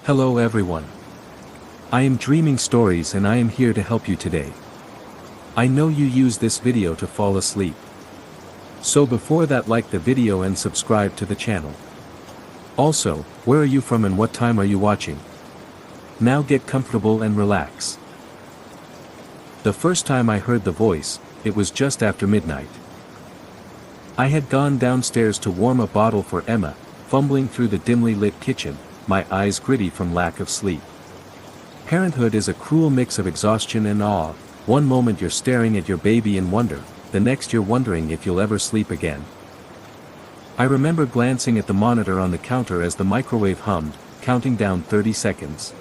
Hello everyone. I am Dreaming Stories and I am here to help you today. I know you use this video to fall asleep. So before that, like the video and subscribe to the channel. Also, where are you from and what time are you watching? Now get comfortable and relax. The first time I heard the voice, it was just after midnight. I had gone downstairs to warm a bottle for Emma, fumbling through the dimly lit kitchen, my eyes gritty from lack of sleep. Parenthood is a cruel mix of exhaustion and awe. One moment you're staring at your baby in wonder, the next you're wondering if you'll ever sleep again. I remember glancing at the monitor on the counter as the microwave hummed, counting down 30 seconds.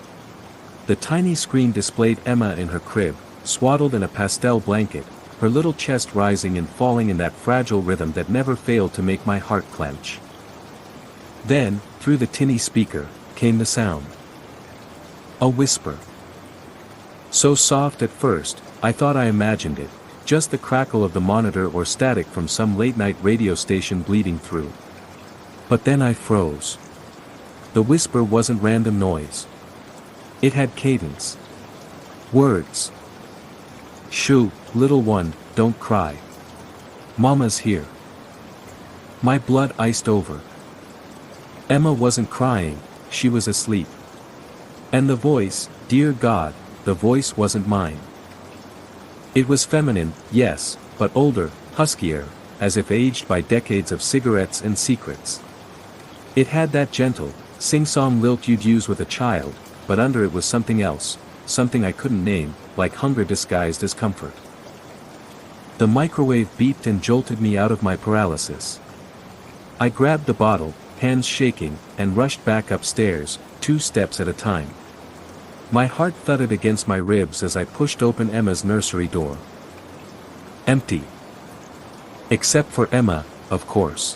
The tiny screen displayed Emma in her crib, swaddled in a pastel blanket, her little chest rising and falling in that fragile rhythm that never failed to make my heart clench. Then, through the tinny speaker, came the sound. A whisper. So soft at first, I thought I imagined it, just the crackle of the monitor or static from some late-night radio station bleeding through. But then I froze. The whisper wasn't random noise. It had cadence. Words. Shoo, little one, don't cry. Mama's here. My blood iced over. Emma wasn't crying, she was asleep. And the voice, dear God, the voice wasn't mine. It was feminine, yes, but older, huskier, as if aged by decades of cigarettes and secrets. It had that gentle, sing-song lilt you'd use with a child, but under it was something else, something I couldn't name, like hunger disguised as comfort. The microwave beeped and jolted me out of my paralysis. I grabbed the bottle, hands shaking, and rushed back upstairs, 2 steps at a time. My heart thudded against my ribs as I pushed open Emma's nursery door. Empty. Except for Emma, of course.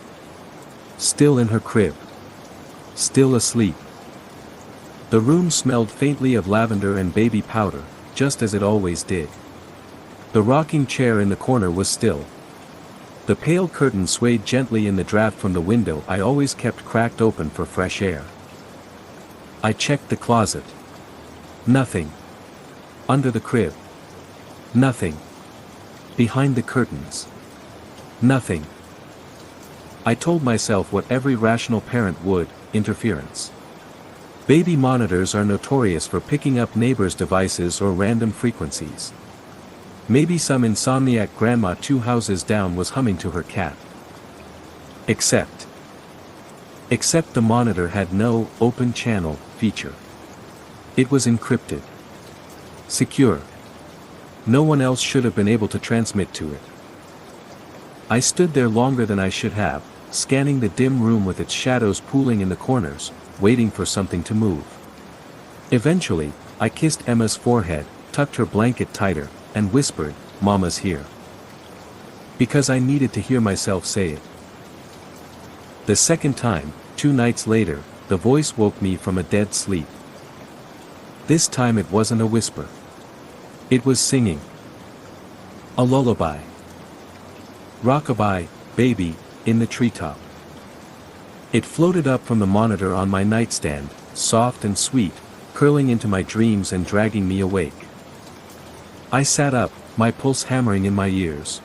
Still in her crib. Still asleep. The room smelled faintly of lavender and baby powder, just as it always did. The rocking chair in the corner was still. The pale curtain swayed gently in the draft from the window I always kept cracked open for fresh air. I checked the closet. Nothing. Under the crib. Nothing. Behind the curtains. Nothing. I told myself what every rational parent would: interference. Baby monitors are notorious for picking up neighbors' devices or random frequencies. Maybe some insomniac grandma 2 houses down was humming to her cat. Except the monitor had no open channel feature. It was encrypted. Secure. No one else should have been able to transmit to it. I stood there longer than I should have, scanning the dim room with its shadows pooling in the corners, waiting for something to move. Eventually, I kissed Emma's forehead, tucked her blanket tighter, and whispered, "Mama's here." Because I needed to hear myself say it. The second time, 2 nights later, the voice woke me from a dead sleep. This time it wasn't a whisper. It was singing. A lullaby. Rockabye, baby, in the treetop. It floated up from the monitor on my nightstand, soft and sweet, curling into my dreams and dragging me awake. I sat up, my pulse hammering in my ears.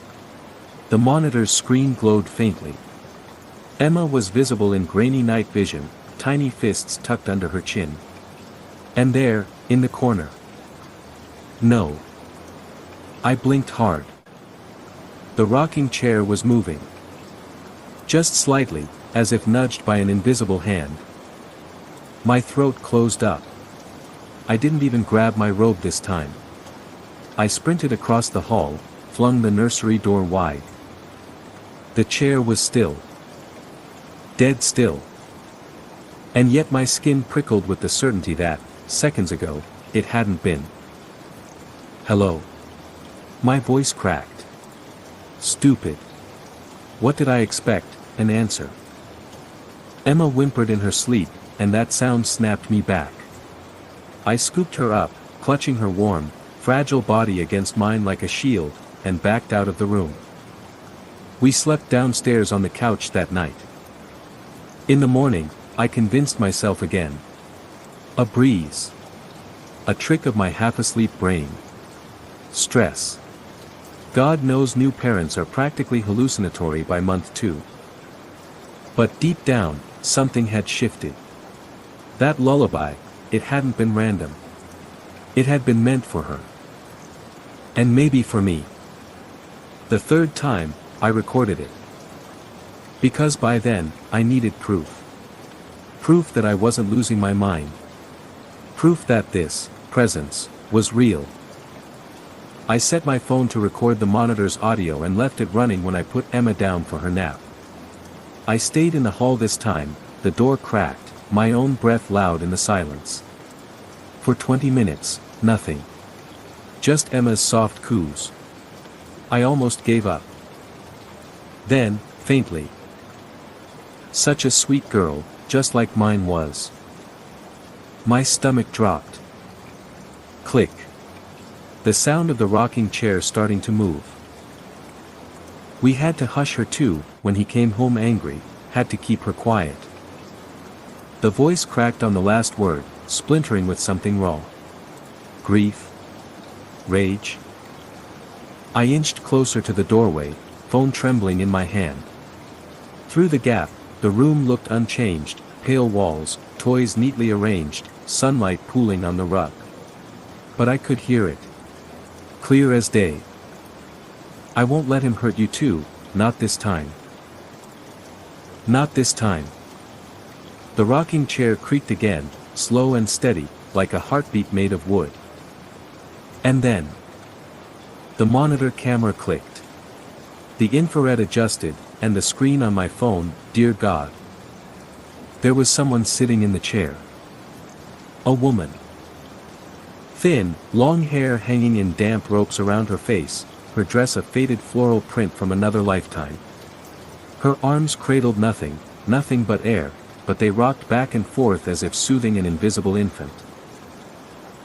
The monitor's screen glowed faintly. Emma was visible in grainy night vision, tiny fists tucked under her chin. And there, in the corner. No. I blinked hard. The rocking chair was moving. Just slightly, as if nudged by an invisible hand. My throat closed up. I didn't even grab my robe this time. I sprinted across the hall, flung the nursery door wide. The chair was still. Dead still. And yet my skin prickled with the certainty that, seconds ago, it hadn't been. Hello. My voice cracked. Stupid. What did I expect? An answer. Emma whimpered in her sleep, and that sound snapped me back. I scooped her up, clutching her warm, fragile body against mine like a shield, and backed out of the room. We slept downstairs on the couch that night. In the morning, I convinced myself again. A breeze. A trick of my half-asleep brain. Stress. God knows new parents are practically hallucinatory by month 2. But deep down, something had shifted. That lullaby, it hadn't been random. It had been meant for her. And maybe for me. The third time, I recorded it. Because by then, I needed proof. Proof that I wasn't losing my mind. Proof that this presence was real. I set my phone to record the monitor's audio and left it running when I put Emma down for her nap. I stayed in the hall this time, the door cracked, my own breath loud in the silence. For 20 minutes, nothing. Just Emma's soft coos. I almost gave up. Then, faintly. Such a sweet girl, just like mine was. My stomach dropped. Click. The sound of the rocking chair starting to move. We had to hush her too, when he came home angry, had to keep her quiet. The voice cracked on the last word, splintering with something raw. Grief. Rage. I inched closer to the doorway, phone trembling in my hand. Through the gap, the room looked unchanged, pale walls, toys neatly arranged, sunlight pooling on the rug. But I could hear it. Clear as day. I won't let him hurt you too, not this time. Not this time. The rocking chair creaked again, slow and steady, like a heartbeat made of wood. And then, the monitor camera clicked. The infrared adjusted, and the screen on my phone, dear God. There was someone sitting in the chair. A woman. Thin, long hair hanging in damp ropes around her face, her dress a faded floral print from another lifetime. Her arms cradled nothing, nothing but air, but they rocked back and forth as if soothing an invisible infant.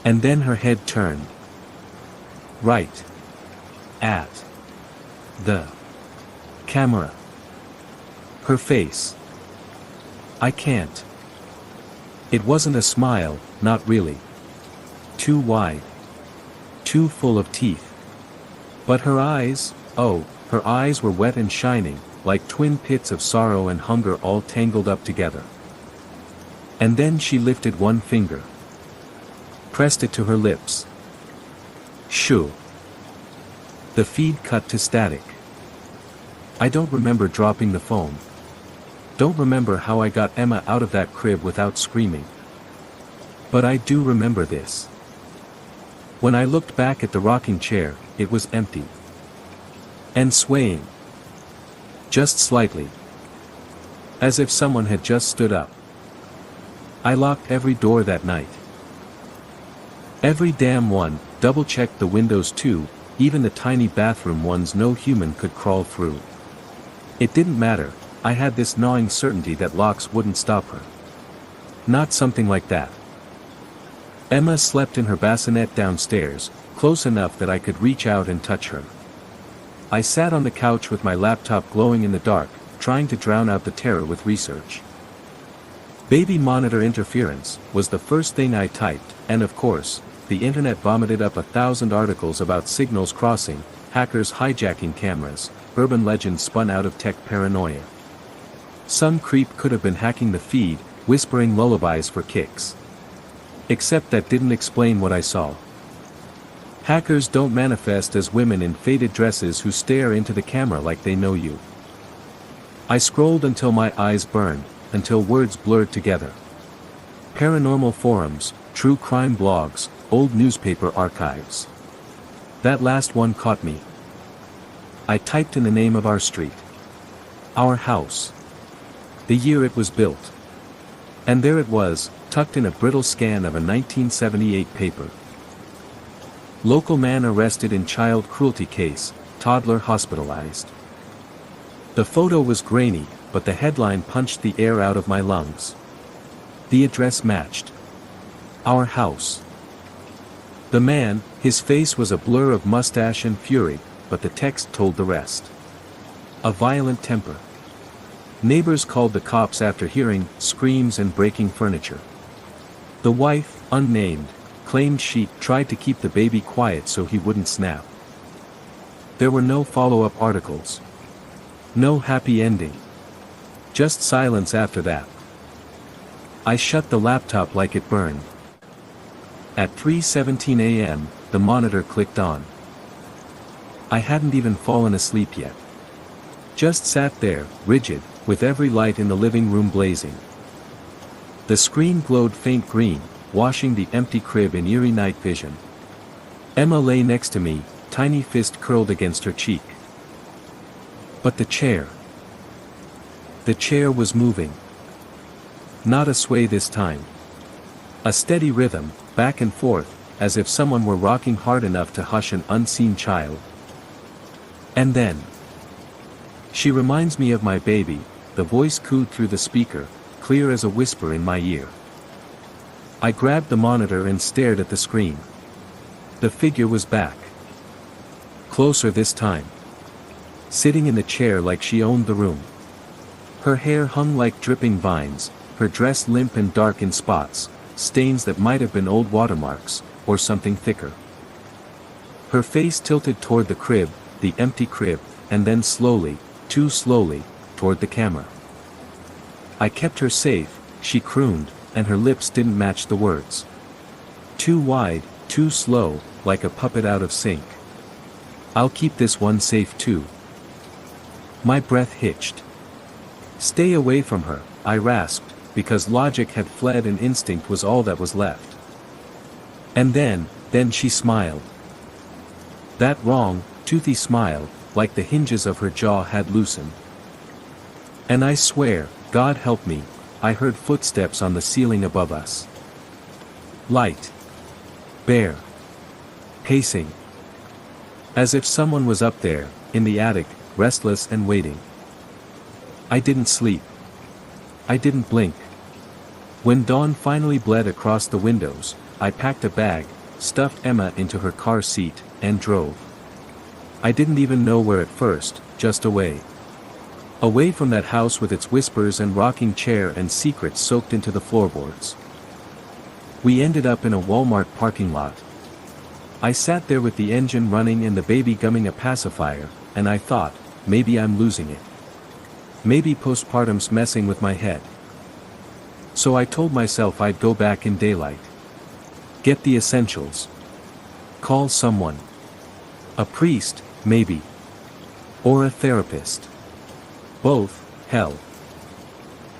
And then her head turned. Right. At. The. Camera. Her face. I can't. It wasn't a smile, not really. Too wide. Too full of teeth. But her eyes, oh, her eyes were wet and shining, like twin pits of sorrow and hunger all tangled up together. And then she lifted one finger. Pressed it to her lips. Shoo. The feed cut to static. I don't remember dropping the phone. Don't remember how I got Emma out of that crib without screaming. But I do remember this. When I looked back at the rocking chair, it was empty. And swaying. Just slightly. As if someone had just stood up. I locked every door that night. Every damn one, double-checked the windows too, even the tiny bathroom ones no human could crawl through. It didn't matter, I had this gnawing certainty that locks wouldn't stop her. Not something like that. Emma slept in her bassinet downstairs, close enough that I could reach out and touch her. I sat on the couch with my laptop glowing in the dark, trying to drown out the terror with research. Baby monitor interference was the first thing I typed, and of course, the internet vomited up 1,000 articles about signals crossing, hackers hijacking cameras, urban legends spun out of tech paranoia. Some creep could have been hacking the feed, whispering lullabies for kicks. Except that didn't explain what I saw. Hackers don't manifest as women in faded dresses who stare into the camera like they know you. I scrolled until my eyes burned, until words blurred together. Paranormal forums, true crime blogs, old newspaper archives. That last one caught me. I typed in the name of our street. Our house. The year it was built. And there it was, tucked in a brittle scan of a 1978 paper. Local man arrested in child cruelty case, toddler hospitalized. The photo was grainy, but the headline punched the air out of my lungs. The address matched. Our house. The man, his face was a blur of mustache and fury, but the text told the rest. A violent temper. Neighbors called the cops after hearing screams and breaking furniture. The wife, unnamed, claimed she tried to keep the baby quiet so he wouldn't snap. There were no follow-up articles. No happy ending. Just silence after that. I shut the laptop like it burned. At 3:17 a.m., the monitor clicked on. I hadn't even fallen asleep yet. Just sat there, rigid, with every light in the living room blazing. The screen glowed faint green, washing the empty crib in eerie night vision. Emma lay next to me, tiny fist curled against her cheek. But the chair. The chair was moving. Not a sway this time. A steady rhythm, back and forth, as if someone were rocking hard enough to hush an unseen child. And then. She reminds me of my baby, the voice cooed through the speaker, clear as a whisper in my ear. I grabbed the monitor and stared at the screen. The figure was back. Closer this time. Sitting in the chair like she owned the room. Her hair hung like dripping vines, her dress limp and dark in spots, stains that might have been old watermarks, or something thicker. Her face tilted toward the crib, the empty crib, and then slowly, too slowly, toward the camera. I kept her safe, she crooned, and her lips didn't match the words. Too wide, too slow, like a puppet out of sync. I'll keep this one safe too. My breath hitched. Stay away from her, I rasped, because logic had fled and instinct was all that was left. And then she smiled. That wrong, toothy smile, like the hinges of her jaw had loosened. And I swear, God help me, I heard footsteps on the ceiling above us. Light. Bare. Pacing. As if someone was up there, in the attic, restless and waiting. I didn't sleep. I didn't blink. When dawn finally bled across the windows, I packed a bag, stuffed Emma into her car seat, and drove. I didn't even know where at first, just away. Away from that house with its whispers and rocking chair and secrets soaked into the floorboards. We ended up in a Walmart parking lot. I sat there with the engine running and the baby gumming a pacifier, and I thought, maybe I'm losing it. Maybe postpartum's messing with my head. So I told myself I'd go back in daylight. Get the essentials. Call someone. A priest, maybe. Or a therapist. Both, hell.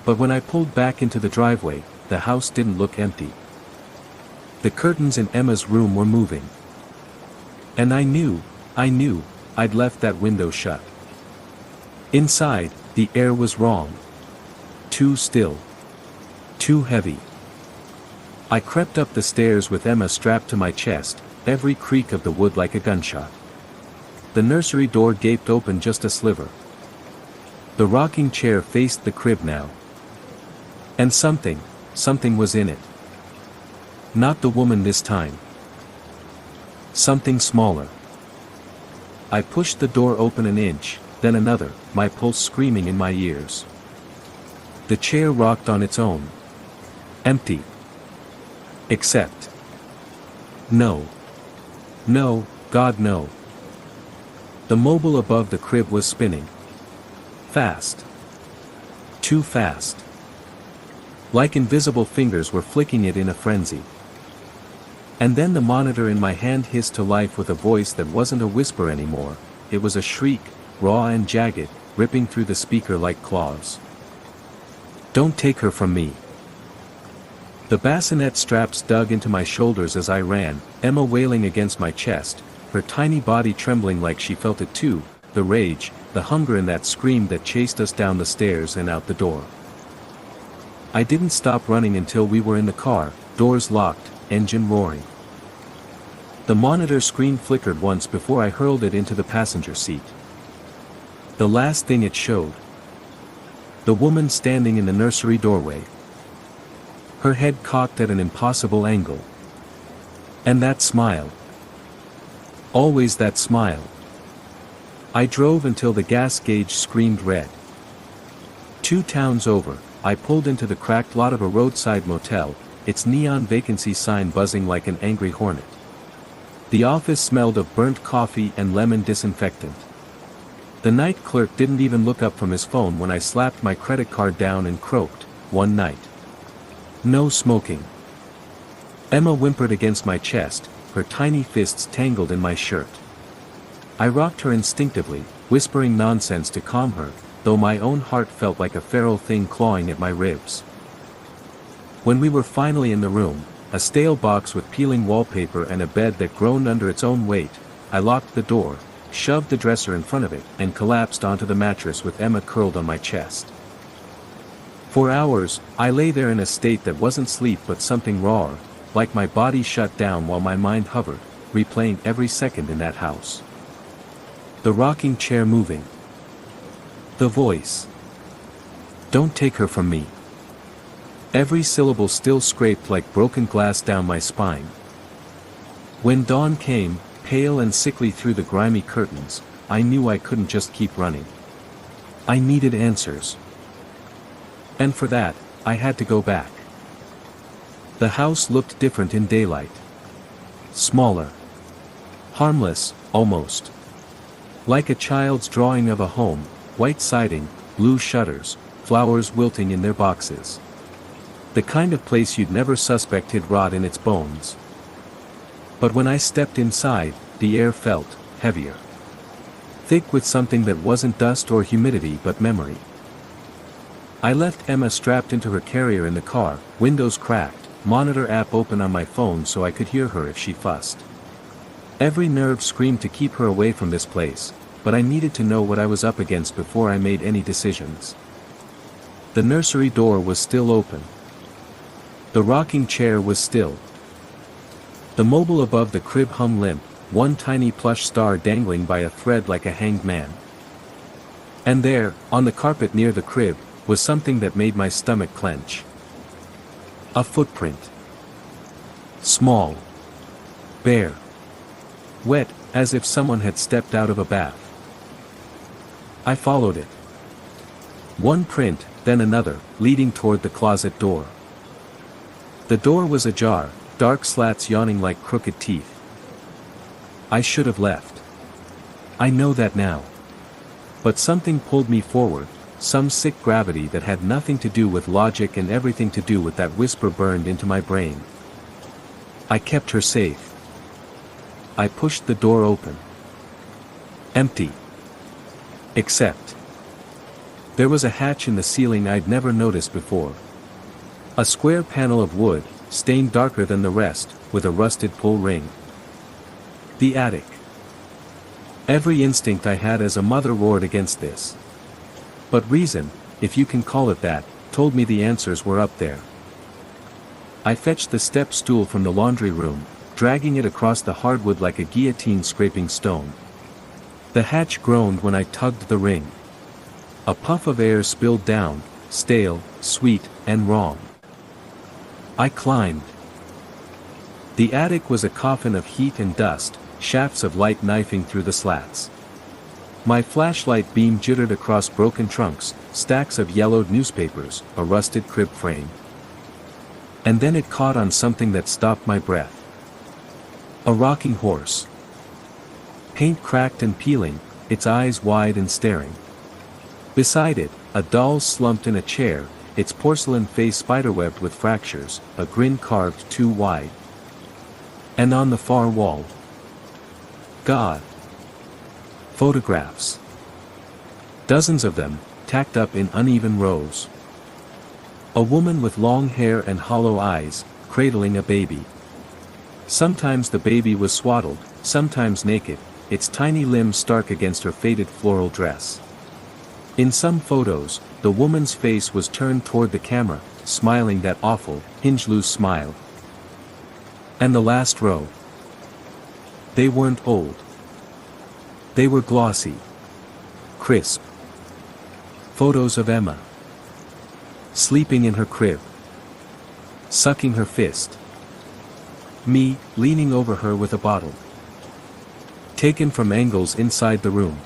But when I pulled back into the driveway, the house didn't look empty. The curtains in Emma's room were moving. And I knew, I'd left that window shut. Inside, the air was wrong. Too still. Too heavy. I crept up the stairs with Emma strapped to my chest, every creak of the wood like a gunshot. The nursery door gaped open just a sliver. The rocking chair faced the crib now. And something was in it. Not the woman this time. Something smaller. I pushed the door open an inch, then another, my pulse screaming in my ears. The chair rocked on its own. Empty. Except. No. No, God no. The mobile above the crib was spinning. Fast. Too fast. Like invisible fingers were flicking it in a frenzy. And then the monitor in my hand hissed to life with a voice that wasn't a whisper anymore, it was a shriek, raw and jagged, ripping through the speaker like claws. Don't take her from me. The bassinet straps dug into my shoulders as I ran, Emma wailing against my chest, her tiny body trembling like she felt it too, the rage, the hunger in that scream that chased us down the stairs and out the door. I didn't stop running until we were in the car, doors locked, engine roaring. The monitor screen flickered once before I hurled it into the passenger seat. The last thing it showed. The woman standing in the nursery doorway. Her head cocked at an impossible angle. And that smile. Always that smile. I drove until the gas gauge screamed red. 2 towns over, I pulled into the cracked lot of a roadside motel, its neon vacancy sign buzzing like an angry hornet. The office smelled of burnt coffee and lemon disinfectant. The night clerk didn't even look up from his phone when I slapped my credit card down and croaked, "One night. No smoking." Emma whimpered against my chest, her tiny fists tangled in my shirt. I rocked her instinctively, whispering nonsense to calm her, though my own heart felt like a feral thing clawing at my ribs. When we were finally in the room, a stale box with peeling wallpaper and a bed that groaned under its own weight, I locked the door, shoved the dresser in front of it, and collapsed onto the mattress with Emma curled on my chest. For hours, I lay there in a state that wasn't sleep but something rawer, like my body shut down while my mind hovered, replaying every second in that house. The rocking chair moving. The voice. "Don't take her from me." Every syllable still scraped like broken glass down my spine. When dawn came, pale and sickly through the grimy curtains, I knew I couldn't just keep running. I needed answers. And for that, I had to go back. The house looked different in daylight. Smaller. Harmless, almost. Like a child's drawing of a home, white siding, blue shutters, flowers wilting in their boxes. The kind of place you'd never suspect had rot in its bones. But when I stepped inside, the air felt heavier. Thick with something that wasn't dust or humidity but memory. I left Emma strapped into her carrier in the car, windows cracked, monitor app open on my phone so I could hear her if she fussed. Every nerve screamed to keep her away from this place, but I needed to know what I was up against before I made any decisions. The nursery door was still open. The rocking chair was still. The mobile above the crib hung limp, one tiny plush star dangling by a thread like a hanged man. And there, on the carpet near the crib, was something that made my stomach clench. A footprint. Small. Bare. Wet, as if someone had stepped out of a bath. I followed it. One print, then another, leading toward the closet door. The door was ajar, dark slats yawning like crooked teeth. I should have left. I know that now. But something pulled me forward, some sick gravity that had nothing to do with logic and everything to do with that whisper burned into my brain. I kept her safe. I pushed the door open. Empty. Except. There was a hatch in the ceiling I'd never noticed before. A square panel of wood, stained darker than the rest, with a rusted pull ring. The attic. Every instinct I had as a mother roared against this. But reason, if you can call it that, told me the answers were up there. I fetched the step stool from the laundry room, dragging it across the hardwood like a guillotine scraping stone. The hatch groaned when I tugged the ring. A puff of air spilled down, stale, sweet, and wrong. I climbed. The attic was a coffin of heat and dust, shafts of light knifing through the slats. My flashlight beam jittered across broken trunks, stacks of yellowed newspapers, a rusted crib frame. And then it caught on something that stopped my breath. A rocking horse. Paint cracked and peeling, its eyes wide and staring. Beside it, a doll slumped in a chair, its porcelain face spiderwebbed with fractures, a grin carved too wide. And on the far wall. God. Photographs. Dozens of them, tacked up in uneven rows. A woman with long hair and hollow eyes, cradling a baby. Sometimes the baby was swaddled, sometimes naked, its tiny limbs stark against her faded floral dress. In some photos, the woman's face was turned toward the camera, smiling that awful, hinge-loose smile. And the last row. They weren't old. They were glossy. Crisp. Photos of Emma. Sleeping in her crib. Sucking her fist. Me, leaning over her with a bottle. Taken from angles inside the room.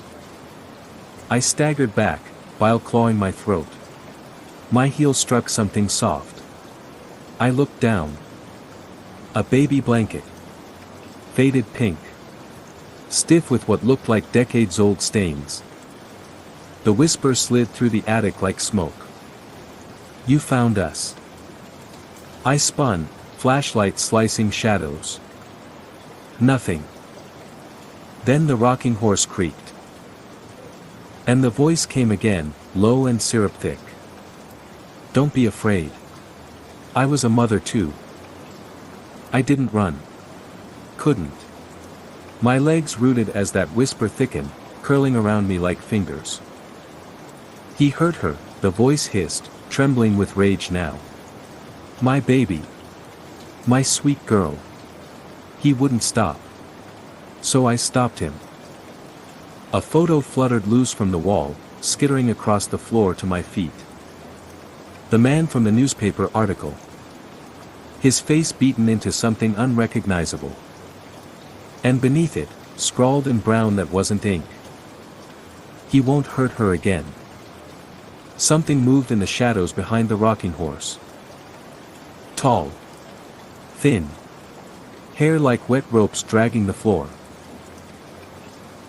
I staggered back, while clawing my throat. My heel struck something soft. I looked down. A baby blanket. Faded pink. Stiff with what looked like decades-old stains. The whisper slid through the attic like smoke. You found us. I spun, flashlight slicing shadows. Nothing. Then the rocking horse creaked. And the voice came again, low and syrup-thick. Don't be afraid. I was a mother too. I didn't run. Couldn't. My legs rooted as that whisper thickened, curling around me like fingers. He hurt her, the voice hissed, trembling with rage now. My baby. My sweet girl. He wouldn't stop. So I stopped him. A photo fluttered loose from the wall, skittering across the floor to my feet. The man from the newspaper article. His face beaten into something unrecognizable. And beneath it, scrawled in brown that wasn't ink. He won't hurt her again. Something moved in the shadows behind the rocking horse. Tall. Thin. Hair like wet ropes dragging the floor.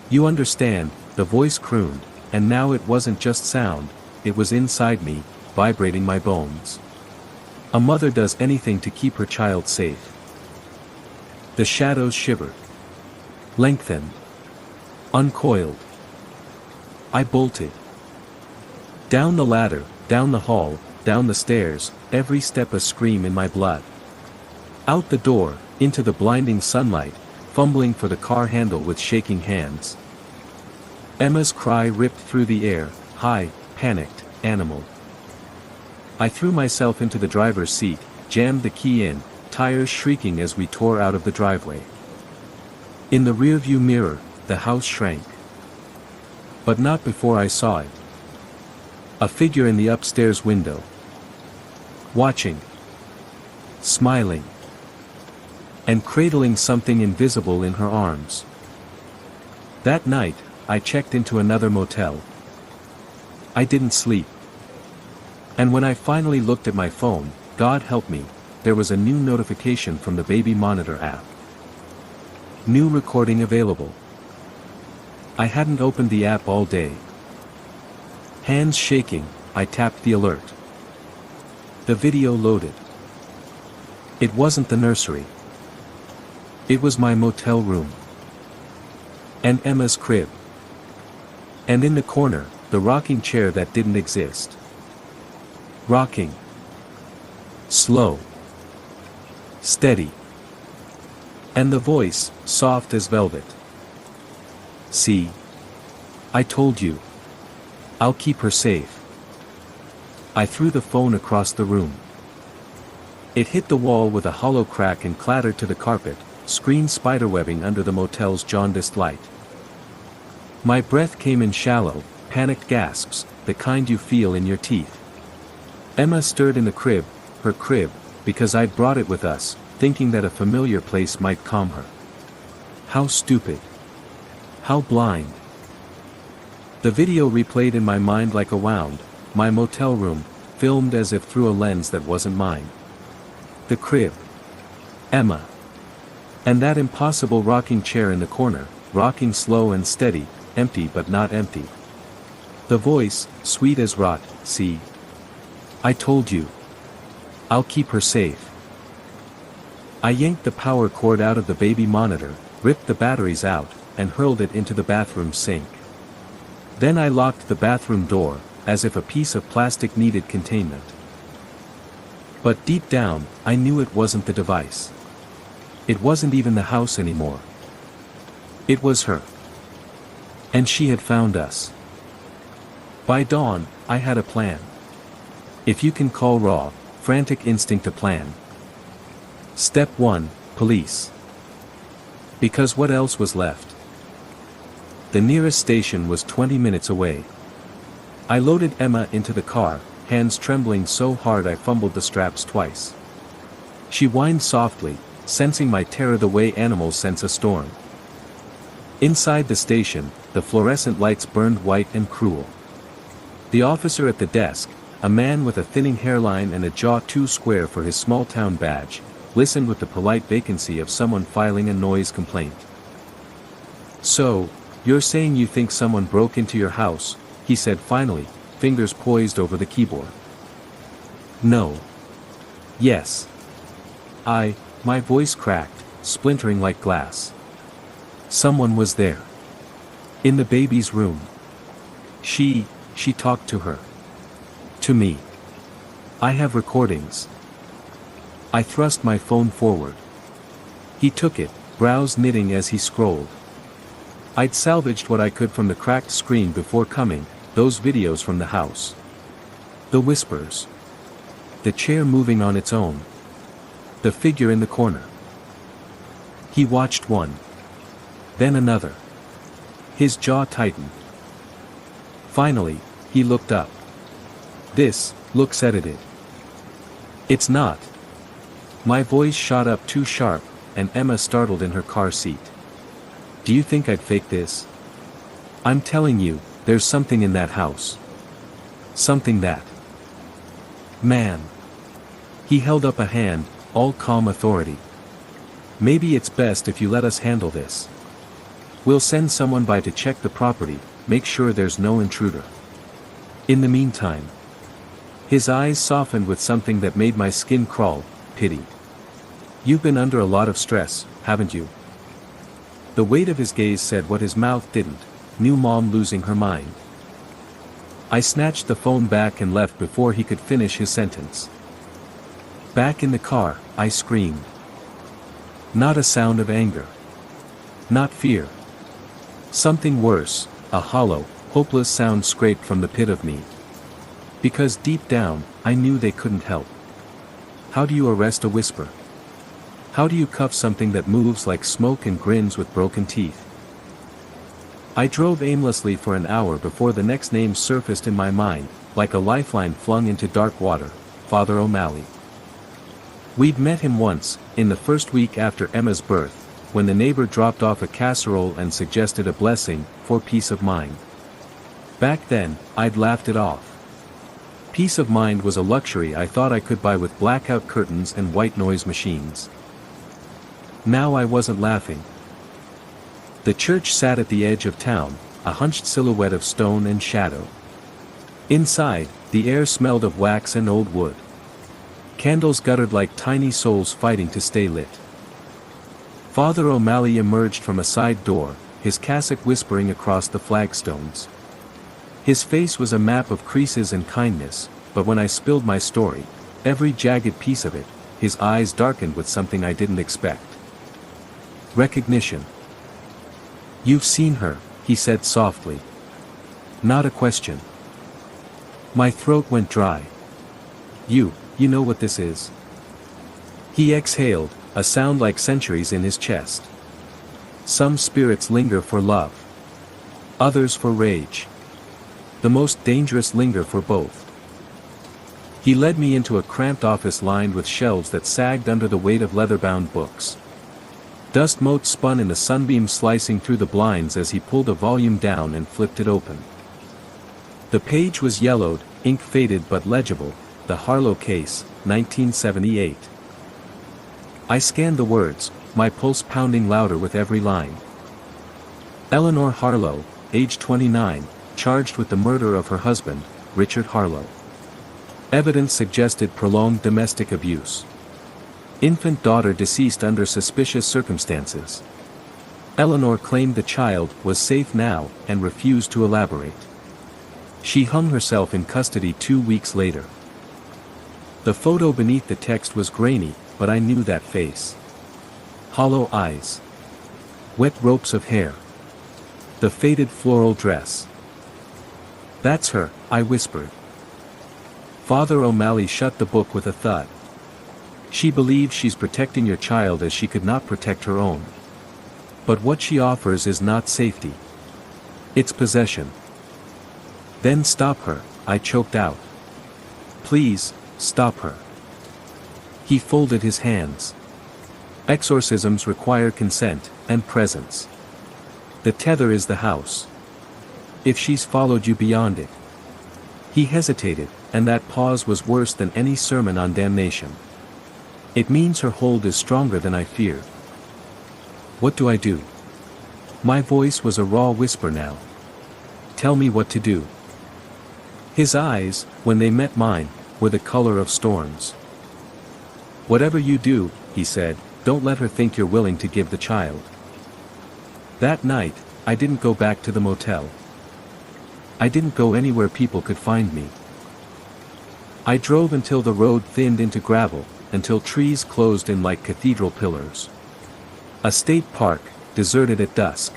You understand, the voice crooned, and now it wasn't just sound, it was inside me, vibrating my bones. A mother does anything to keep her child safe. The shadows shivered. Lengthened. Uncoiled. I bolted. Down the ladder, down the hall, down the stairs, every step a scream in my blood. Out the door, into the blinding sunlight, fumbling for the car handle with shaking hands. Emma's cry ripped through the air, high, panicked, animal. I threw myself into the driver's seat, jammed the key in, tires shrieking as we tore out of the driveway. In the rearview mirror, the house shrank. But not before I saw it. A figure in the upstairs window. Watching. Smiling. And cradling something invisible in her arms. That night, I checked into another motel. I didn't sleep. And when I finally looked at my phone, God help me, there was a new notification from the baby monitor app. New recording available. I hadn't opened the app all day. Hands shaking, I tapped the alert. The video loaded. It wasn't the nursery. It was my motel room. And Emma's crib. And in the corner, the rocking chair that didn't exist. Rocking. Slow. Steady. And the voice, soft as velvet. See? I told you. I'll keep her safe. I threw the phone across the room. It hit the wall with a hollow crack and clattered to the carpet, screen spiderwebbing under the motel's jaundiced light. My breath came in shallow, panicked gasps, the kind you feel in your teeth. Emma stirred in the crib, her crib, because I'd brought it with us, thinking that a familiar place might calm her. How stupid. How blind. The video replayed in my mind like a wound, my motel room, filmed as if through a lens that wasn't mine. The crib. Emma. And that impossible rocking chair in the corner, rocking slow and steady, empty but not empty. The voice, sweet as rot, see? I told you. I'll keep her safe. I yanked the power cord out of the baby monitor, ripped the batteries out, and hurled it into the bathroom sink. Then I locked the bathroom door, as if a piece of plastic needed containment. But deep down, I knew it wasn't the device. It wasn't even the house anymore. It was her. And she had found us. By dawn, I had a plan. If you can call raw, frantic instinct a plan. Step 1, police. Because what else was left? The nearest station was 20 minutes away. I loaded Emma into the car, hands trembling so hard I fumbled the straps twice. She whined softly, sensing my terror the way animals sense a storm. Inside the station, the fluorescent lights burned white and cruel. The officer at the desk, a man with a thinning hairline and a jaw too square for his small-town badge, listened with the polite vacancy of someone filing a noise complaint. "So, you're saying you think someone broke into your house," he said finally, fingers poised over the keyboard. "No. Yes. My voice cracked, splintering like glass. Someone was there. In the baby's room. She talked to her. To me. I have recordings." I thrust my phone forward. He took it, brows knitting as he scrolled. I'd salvaged what I could from the cracked screen before coming, those videos from the house. The whispers. The chair moving on its own. The figure in the corner. He watched one. Then another. His jaw tightened. Finally, he looked up. "This looks edited." "It's not." My voice shot up too sharp, and Emma startled in her car seat. "Do you think I'd fake this? I'm telling you, there's something in that house. Something that... Man." He held up a hand, all calm authority. "Maybe it's best if you let us handle this. We'll send someone by to check the property, make sure there's no intruder. In the meantime..." His eyes softened with something that made my skin crawl, pity. "You've been under a lot of stress, haven't you?" The weight of his gaze said what his mouth didn't, new mom losing her mind. I snatched the phone back and left before he could finish his sentence. Back in the car, I screamed. Not a sound of anger. Not fear. Something worse, a hollow, hopeless sound scraped from the pit of me. Because deep down, I knew they couldn't help. How do you arrest a whisper? How do you cuff something that moves like smoke and grins with broken teeth? I drove aimlessly for an hour before the next name surfaced in my mind, like a lifeline flung into dark water: Father O'Malley. We'd met him once, in the first week after Emma's birth, when the neighbor dropped off a casserole and suggested a blessing, for peace of mind. Back then, I'd laughed it off. Peace of mind was a luxury I thought I could buy with blackout curtains and white noise machines. Now I wasn't laughing. The church sat at the edge of town, a hunched silhouette of stone and shadow. Inside, the air smelled of wax and old wood. Candles guttered like tiny souls fighting to stay lit. Father O'Malley emerged from a side door, his cassock whispering across the flagstones. His face was a map of creases and kindness, but when I spilled my story, every jagged piece of it, his eyes darkened with something I didn't expect. Recognition. You've seen her, he said softly. Not a question. My throat went dry. You know what this is? He exhaled, a sound like centuries in his chest. Some spirits linger for love. Others for rage. The most dangerous linger for both. He led me into a cramped office lined with shelves that sagged under the weight of leather-bound books. Dust motes spun in the sunbeam slicing through the blinds as he pulled a volume down and flipped it open. The page was yellowed, ink faded but legible, The Harlow Case, 1978. I scanned the words, my pulse pounding louder with every line. Eleanor Harlow, age 29, charged with the murder of her husband, Richard Harlow. Evidence suggested prolonged domestic abuse. Infant daughter deceased under suspicious circumstances. Eleanor claimed the child was safe now and refused to elaborate. She hung herself in custody 2 weeks later. The photo beneath the text was grainy, but I knew that face. Hollow eyes. Wet ropes of hair. The faded floral dress. That's her, I whispered. Father O'Malley shut the book with a thud. She believes she's protecting your child as she could not protect her own. But what she offers is not safety. It's possession. Then stop her, I choked out. Please, stop her. He folded his hands. Exorcisms require consent, and presence. The tether is the house. If she's followed you beyond it. He hesitated, and that pause was worse than any sermon on damnation. It means her hold is stronger than I feared. What do I do? My voice was a raw whisper now. Tell me what to do. His eyes, when they met mine, were the color of storms. Whatever you do, he said, don't let her think you're willing to give the child. That night, I didn't go back to the motel. I didn't go anywhere people could find me. I drove until the road thinned into gravel, until trees closed in like cathedral pillars. A state park, deserted at dusk.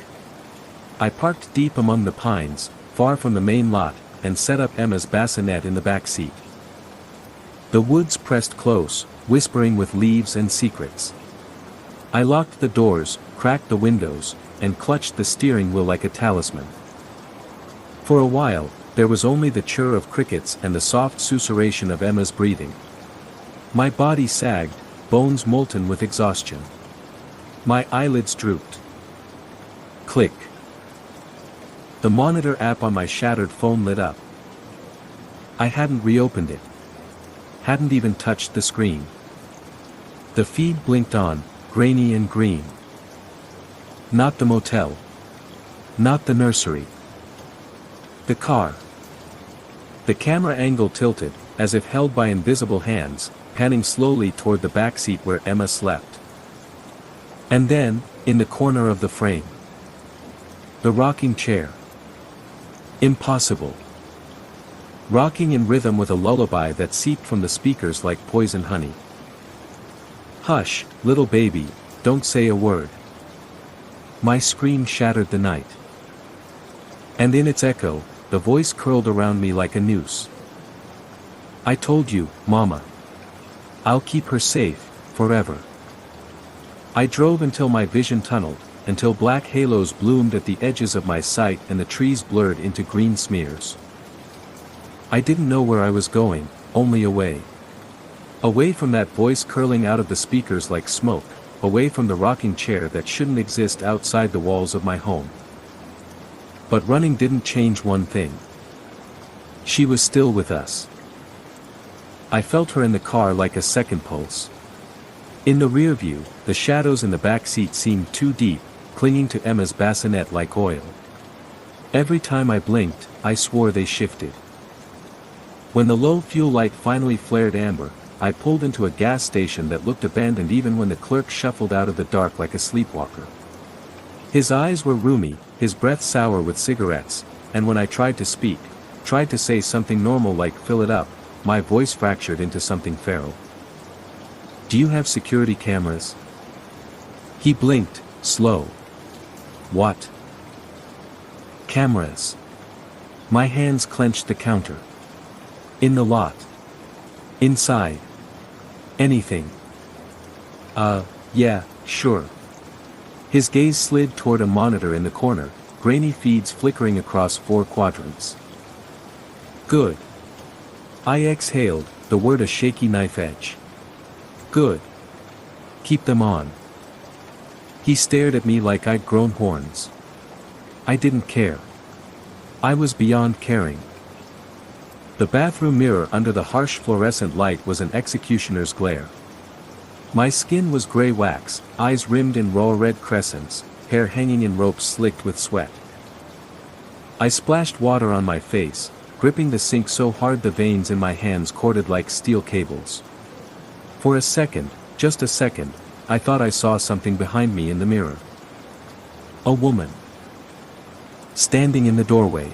I parked deep among the pines, far from the main lot, and set up Emma's bassinet in the back seat. The woods pressed close, whispering with leaves and secrets. I locked the doors, cracked the windows, and clutched the steering wheel like a talisman. For a while, there was only the chirr of crickets and the soft susurration of Emma's breathing. My body sagged, bones molten with exhaustion. My eyelids drooped. Click. The monitor app on my shattered phone lit up. I hadn't reopened it. Hadn't even touched the screen. The feed blinked on, grainy and green. Not the motel. Not the nursery. The car. The camera angle tilted, as if held by invisible hands, panning slowly toward the back seat where Emma slept. And then, in the corner of the frame, the rocking chair. Impossible. Rocking in rhythm with a lullaby that seeped from the speakers like poison honey. Hush, little baby, don't say a word. My scream shattered the night. And in its echo, the voice curled around me like a noose. I told you, Mama. I'll keep her safe, forever. I drove until my vision tunneled, until black halos bloomed at the edges of my sight and the trees blurred into green smears. I didn't know where I was going, only away. Away from that voice curling out of the speakers like smoke, away from the rocking chair that shouldn't exist outside the walls of my home. But running didn't change one thing. She was still with us. I felt her in the car like a second pulse. In the rear view, the shadows in the back seat seemed too deep, clinging to Emma's bassinet like oil. Every time I blinked, I swore they shifted. When the low fuel light finally flared amber, I pulled into a gas station that looked abandoned even when the clerk shuffled out of the dark like a sleepwalker. His eyes were rheumy, his breath sour with cigarettes, and when I tried to speak, tried to say something normal like fill it up, my voice fractured into something feral. Do you have security cameras? He blinked, slow. What? Cameras. My hands clenched the counter. In the lot. Inside. Anything. Yeah, sure. His gaze slid toward a monitor in the corner, grainy feeds flickering across 4 quadrants. Good. I exhaled, the word a shaky knife edge. Good. Keep them on. He stared at me like I'd grown horns. I didn't care. I was beyond caring. The bathroom mirror under the harsh fluorescent light was an executioner's glare. My skin was gray wax, eyes rimmed in raw red crescents, hair hanging in ropes slicked with sweat. I splashed water on my face, gripping the sink so hard the veins in my hands corded like steel cables. For a second, just a second, I thought I saw something behind me in the mirror. A woman. Standing in the doorway.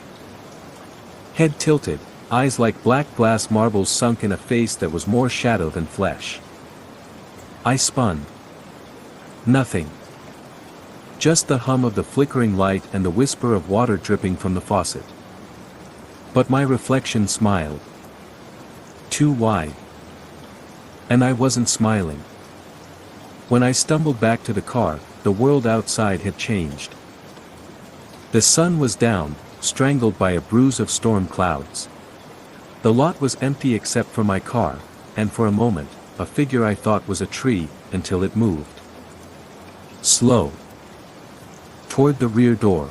Head tilted, eyes like black glass marbles sunk in a face that was more shadow than flesh. I spun. Nothing. Just the hum of the flickering light and the whisper of water dripping from the faucet. But my reflection smiled. Too wide. And I wasn't smiling. When I stumbled back to the car, the world outside had changed. The sun was down, strangled by a bruise of storm clouds. The lot was empty except for my car, and for a moment, a figure I thought was a tree, until it moved. Slow. Toward the rear door.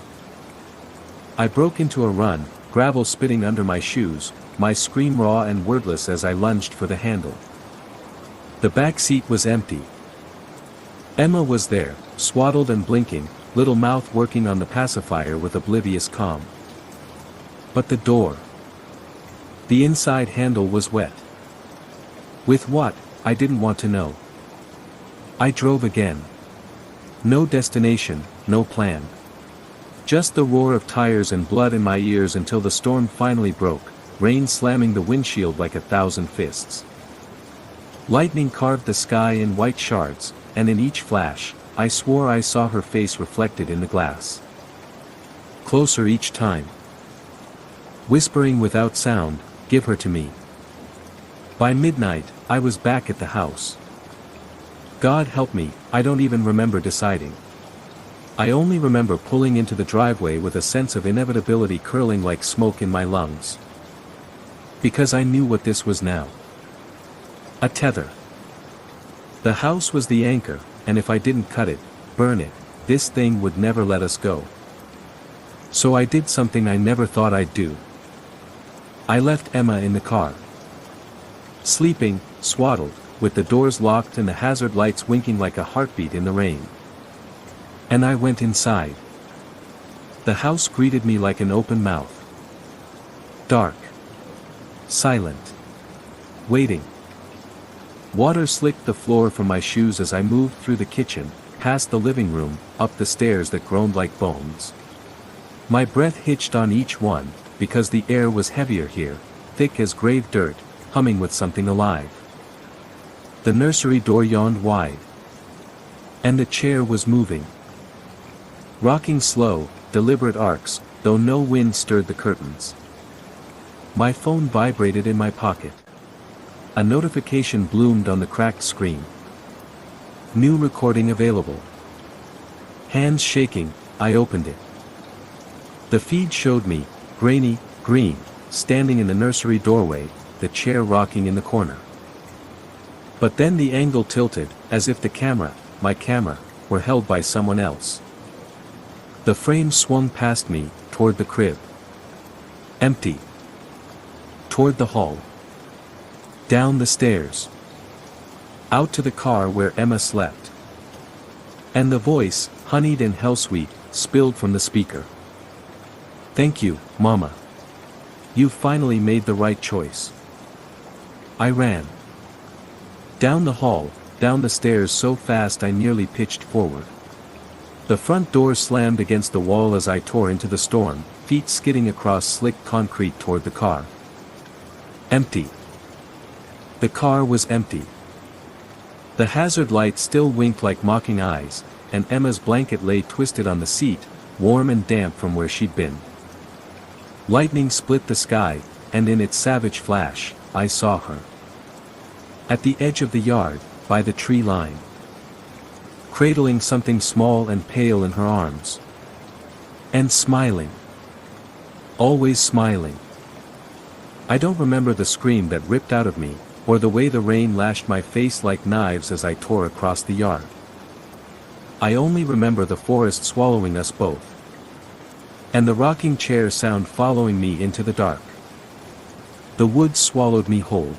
I broke into a run, gravel spitting under my shoes, my scream raw and wordless as I lunged for the handle. The back seat was empty. Emma was there, swaddled and blinking, little mouth working on the pacifier with oblivious calm. But the door. The inside handle was wet. With what? I didn't want to know. I drove again. No destination, no plan. Just the roar of tires and blood in my ears until the storm finally broke, rain slamming the windshield like 1,000 fists. Lightning carved the sky in white shards, and in each flash, I swore I saw her face reflected in the glass. Closer each time. Whispering without sound, "Give her to me." By midnight, I was back at the house. God help me, I don't even remember deciding. I only remember pulling into the driveway with a sense of inevitability curling like smoke in my lungs. Because I knew what this was now. A tether. The house was the anchor, and if I didn't cut it, burn it, this thing would never let us go. So I did something I never thought I'd do. I left Emma in the car. Sleeping, swaddled, with the doors locked and the hazard lights winking like a heartbeat in the rain. And I went inside. The house greeted me like an open mouth. Dark. Silent. Waiting. Water slicked the floor from my shoes as I moved through the kitchen, past the living room, up the stairs that groaned like bones. My breath hitched on each one, because the air was heavier here, thick as grave dirt, humming with something alive. The nursery door yawned wide. And the chair was moving. Rocking slow, deliberate arcs, though no wind stirred the curtains. My phone vibrated in my pocket. A notification bloomed on the cracked screen. New recording available. Hands shaking, I opened it. The feed showed me, grainy, green, standing in the nursery doorway, the chair rocking in the corner. But then the angle tilted, as if the camera, my camera, were held by someone else. The frame swung past me, toward the crib. Empty. Toward the hall. Down the stairs. Out to the car where Emma slept. And the voice, honeyed and hell-sweet, spilled from the speaker. "Thank you, Mama. You finally made the right choice." I ran. Down the hall, down the stairs so fast I nearly pitched forward. The front door slammed against the wall as I tore into the storm, feet skidding across slick concrete toward the car. Empty. The car was empty. The hazard light still winked like mocking eyes, and Emma's blanket lay twisted on the seat, warm and damp from where she'd been. Lightning split the sky, and in its savage flash, I saw her. At the edge of the yard, by the tree line. Cradling something small and pale in her arms. And smiling. Always smiling. I don't remember the scream that ripped out of me, or the way the rain lashed my face like knives as I tore across the yard. I only remember the forest swallowing us both. And the rocking chair sound following me into the dark. The woods swallowed me whole.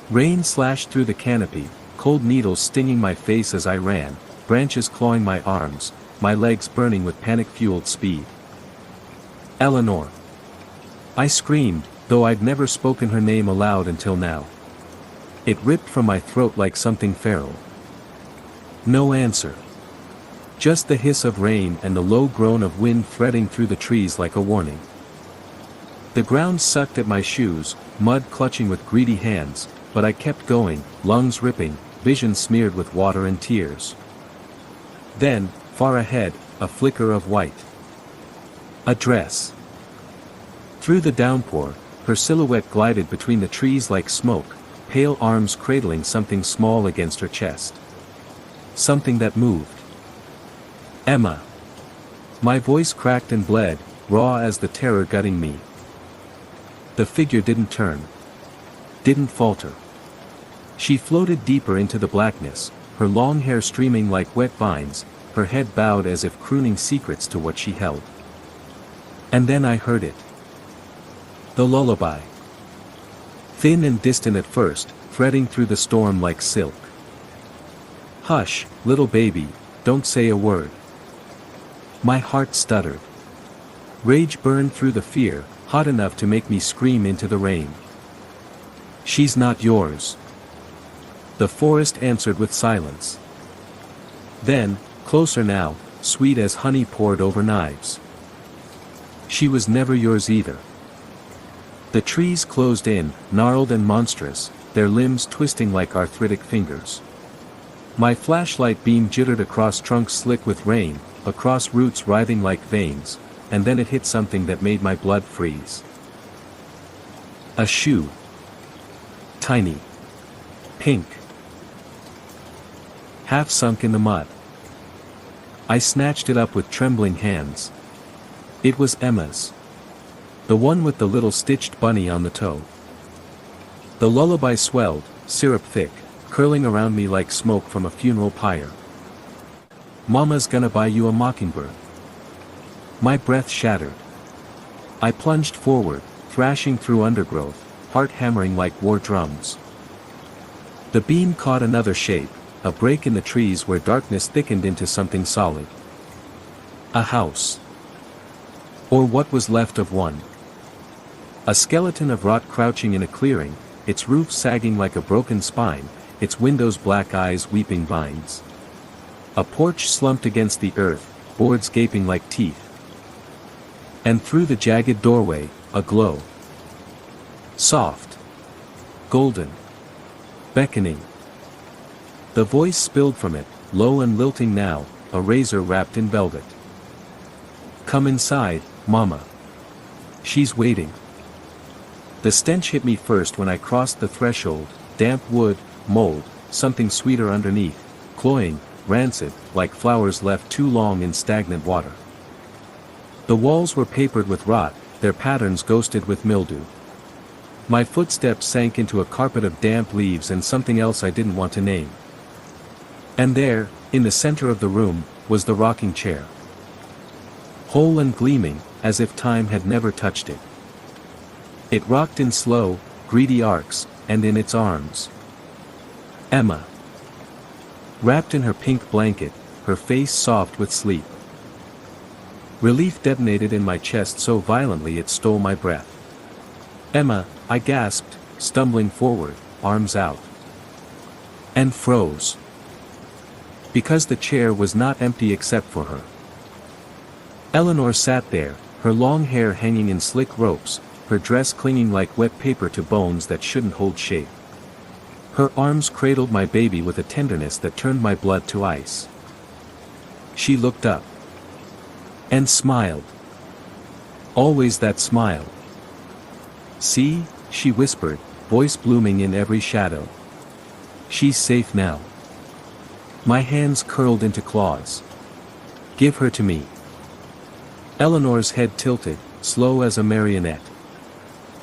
Rain slashed through the canopy, cold needles stinging my face as I ran, branches clawing my arms, my legs burning with panic-fueled speed. Eleanor. I screamed, though I'd never spoken her name aloud until now. It ripped from my throat like something feral. No answer. Just the hiss of rain and the low groan of wind threading through the trees like a warning. The ground sucked at my shoes, mud clutching with greedy hands, but I kept going, lungs ripping, vision smeared with water and tears. Then, far ahead, a flicker of white. A dress. Through the downpour, her silhouette glided between the trees like smoke, pale arms cradling something small against her chest. Something that moved. Emma. My voice cracked and bled, raw as the terror gutting me. The figure didn't turn. Didn't falter. She floated deeper into the blackness, her long hair streaming like wet vines, her head bowed as if crooning secrets to what she held. And then I heard it. The lullaby. Thin and distant at first, threading through the storm like silk. Hush, little baby, don't say a word. My heart stuttered. Rage burned through the fear, hot enough to make me scream into the rain. She's not yours. The forest answered with silence. Then, closer now, sweet as honey poured over knives. She was never yours either. The trees closed in, gnarled and monstrous, their limbs twisting like arthritic fingers. My flashlight beam jittered across trunks slick with rain, across roots writhing like veins, and then it hit something that made my blood freeze. A shoe. Tiny. Pink. Half sunk in the mud. I snatched it up with trembling hands. It was Emma's. The one with the little stitched bunny on the toe. The lullaby swelled, syrup thick, curling around me like smoke from a funeral pyre. Mama's gonna buy you a mockingbird. My breath shattered. I plunged forward, thrashing through undergrowth, heart hammering like war drums. The beam caught another shape, a break in the trees where darkness thickened into something solid. A house. Or what was left of one. A skeleton of rot crouching in a clearing, its roof sagging like a broken spine, its windows black eyes weeping vines. A porch slumped against the earth, boards gaping like teeth. And through the jagged doorway, a glow. Soft. Golden. Beckoning. The voice spilled from it, low and lilting now, a razor wrapped in velvet. Come inside, Mama. She's waiting. The stench hit me first when I crossed the threshold, damp wood, mold, something sweeter underneath, cloying, rancid, like flowers left too long in stagnant water. The walls were papered with rot, their patterns ghosted with mildew. My footsteps sank into a carpet of damp leaves and something else I didn't want to name. And there, in the center of the room, was the rocking chair. Whole and gleaming, as if time had never touched it. It rocked in slow, greedy arcs, and in its arms. Emma. Wrapped in her pink blanket, her face soft with sleep. Relief detonated in my chest so violently it stole my breath. Emma, I gasped, stumbling forward, arms out. And froze. Because the chair was not empty except for her. Eleanor sat there, her long hair hanging in slick ropes, her dress clinging like wet paper to bones that shouldn't hold shape. Her arms cradled my baby with a tenderness that turned my blood to ice. She looked up. And smiled. Always that smile. See, she whispered, voice blooming in every shadow. She's safe now. My hands curled into claws. Give her to me. Eleanor's head tilted, slow as a marionette.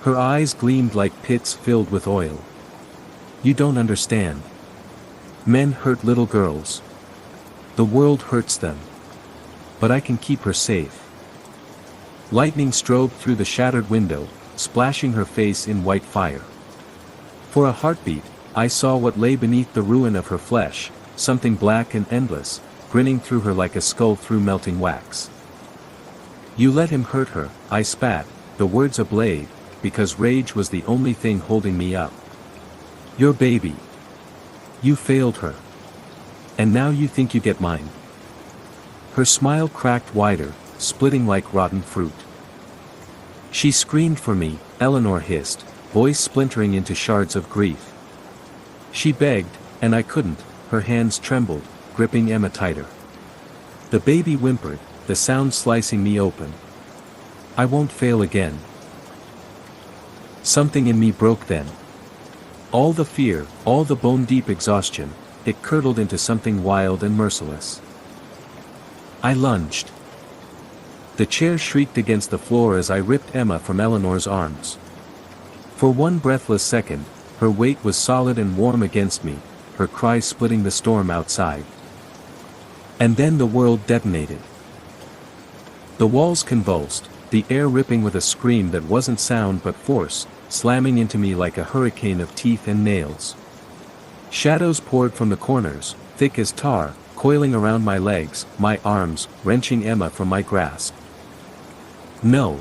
Her eyes gleamed like pits filled with oil. You don't understand. Men hurt little girls. The world hurts them. But I can keep her safe. Lightning strobed through the shattered window, splashing her face in white fire. For a heartbeat, I saw what lay beneath the ruin of her flesh, something black and endless, grinning through her like a skull through melting wax. You let him hurt her, I spat, the words a blade, because rage was the only thing holding me up. Your baby. You failed her. And now you think you get mine. Her smile cracked wider, splitting like rotten fruit. She screamed for me, Eleanor hissed, voice splintering into shards of grief. She begged, and I couldn't, her hands trembled, gripping Emma tighter. The baby whimpered, the sound slicing me open. I won't fail again. Something in me broke then. All the fear, all the bone-deep exhaustion, it curdled into something wild and merciless. I lunged. The chair shrieked against the floor as I ripped Emma from Eleanor's arms. For one breathless second, her weight was solid and warm against me, her cries splitting the storm outside. And then the world detonated. The walls convulsed, the air ripping with a scream that wasn't sound but force, slamming into me like a hurricane of teeth and nails. Shadows poured from the corners, thick as tar, coiling around my legs, my arms, wrenching Emma from my grasp. No!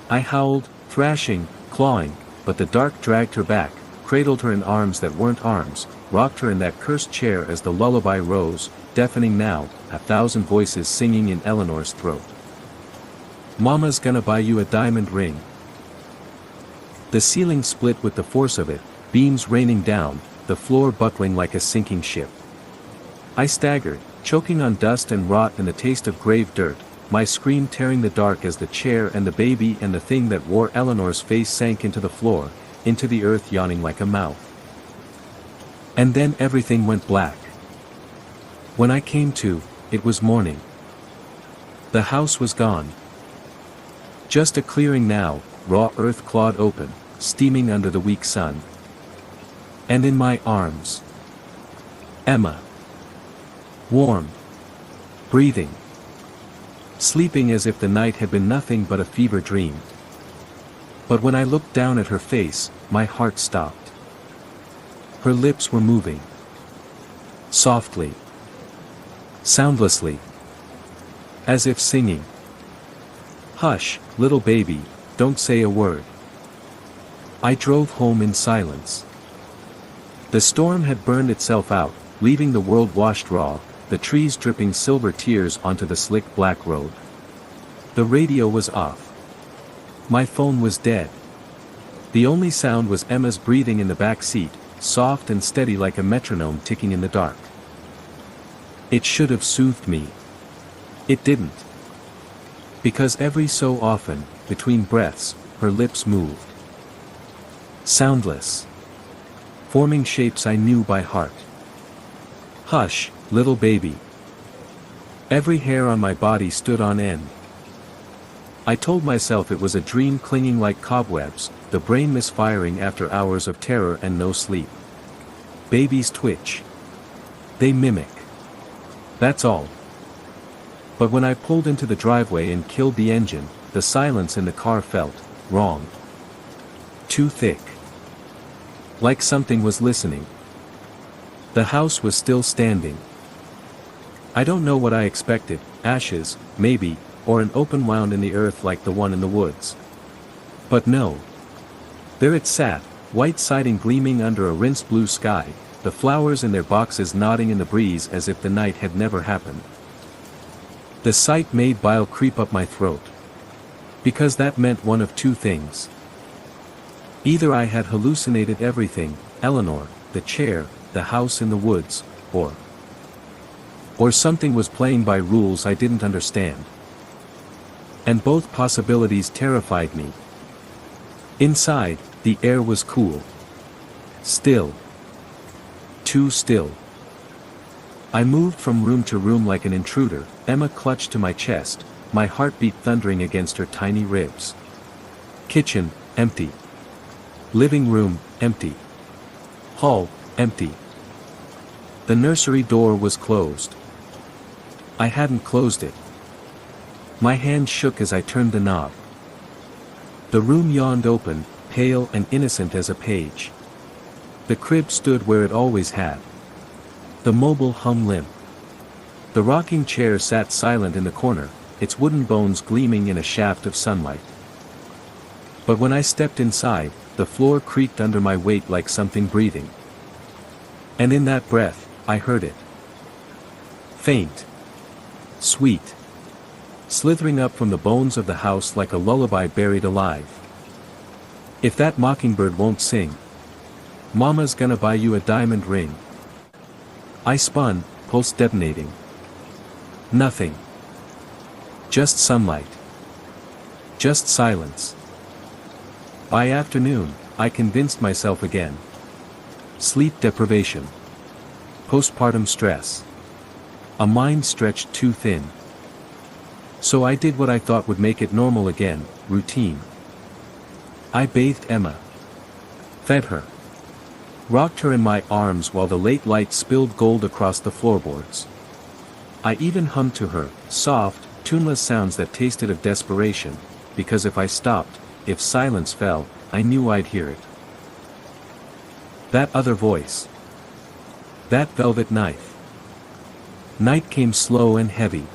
I howled, thrashing, clawing, but the dark dragged her back, cradled her in arms that weren't arms, rocked her in that cursed chair as the lullaby rose, deafening now, 1,000 voices singing in Eleanor's throat. Mama's gonna buy you a diamond ring. The ceiling split with the force of it, beams raining down, the floor buckling like a sinking ship. I staggered, choking on dust and rot and the taste of grave dirt, my scream tearing the dark as the chair and the baby and the thing that wore Eleanor's face sank into the floor, into the earth yawning like a mouth. And then everything went black. When I came to, it was morning. The house was gone. Just a clearing now, raw earth clawed open, steaming under the weak sun. And in my arms, Emma. Warm. Breathing. Sleeping as if the night had been nothing but a fever dream. But when I looked down at her face, my heart stopped. Her lips were moving. Softly. Soundlessly. As if singing. Hush, little baby, don't say a word. I drove home in silence. The storm had burned itself out, leaving the world washed raw, the trees dripping silver tears onto the slick black road. The radio was off. My phone was dead. The only sound was Emma's breathing in the back seat, soft and steady like a metronome ticking in the dark. It should have soothed me. It didn't. Because every so often, between breaths, her lips moved. Soundless. Forming shapes I knew by heart. Hush, little baby. Every hair on my body stood on end. I told myself it was a dream clinging like cobwebs, the brain misfiring after hours of terror and no sleep. Babies twitch. They mimic. That's all. But when I pulled into the driveway and killed the engine, the silence in the car felt wrong. Too thick. Like something was listening. The house was still standing. I don't know what I expected, ashes, maybe, or an open wound in the earth like the one in the woods. But no. There it sat, white siding gleaming under a rinsed blue sky, the flowers in their boxes nodding in the breeze as if the night had never happened. The sight made bile creep up my throat. Because that meant one of two things. Either I had hallucinated everything, Eleanor, the chair, the house in the woods, or something was playing by rules I didn't understand. And both possibilities terrified me. Inside, the air was cool. Still. Too still. I moved from room to room like an intruder, Emma clutched to my chest, my heartbeat thundering against her tiny ribs. Kitchen, empty. Living room, empty. Hall, empty. The nursery door was closed. I hadn't closed it. My hand shook as I turned the knob. The room yawned open, pale and innocent as a page. The crib stood where it always had. The mobile hung limp. The rocking chair sat silent in the corner, its wooden bones gleaming in a shaft of sunlight. But when I stepped inside, the floor creaked under my weight like something breathing. And in that breath, I heard it. Faint. Sweet. Slithering up from the bones of the house like a lullaby buried alive. If that mockingbird won't sing, Mama's gonna buy you a diamond ring. I spun, pulse detonating. Nothing. Just sunlight. Just silence. By afternoon, I convinced myself again. Sleep deprivation. Postpartum stress. A mind stretched too thin. So I did what I thought would make it normal again, routine. I bathed Emma. Fed her. Rocked her in my arms while the late light spilled gold across the floorboards. I even hummed to her, soft, tuneless sounds that tasted of desperation, because if I stopped, if silence fell, I knew I'd hear it. That other voice. That velvet knife. Night came slow and heavy.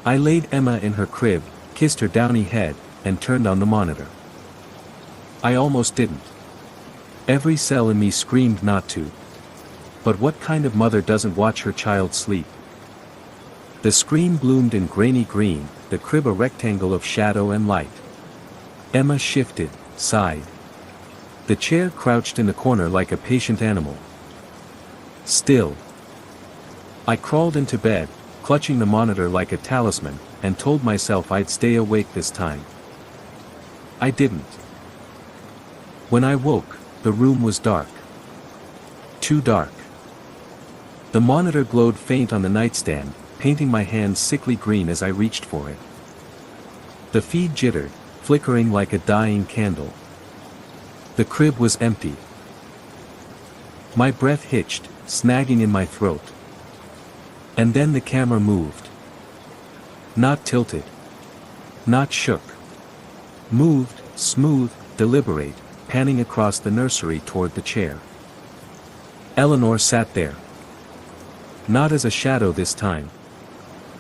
I laid Emma in her crib, kissed her downy head, and turned on the monitor. I almost didn't. Every cell in me screamed not to. But what kind of mother doesn't watch her child sleep? The screen bloomed in grainy green, the crib a rectangle of shadow and light. Emma shifted, sighed. The chair crouched in the corner like a patient animal. Still. I crawled into bed, clutching the monitor like a talisman, and told myself I'd stay awake this time. I didn't. When I woke, the room was dark. Too dark. The monitor glowed faint on the nightstand, painting my hands sickly green as I reached for it. The feed jittered, flickering like a dying candle. The crib was empty. My breath hitched, snagging in my throat. And then the camera moved. Not tilted. Not shook. Moved, smooth, deliberate, panning across the nursery toward the chair. Eleanor sat there. Not as a shadow this time.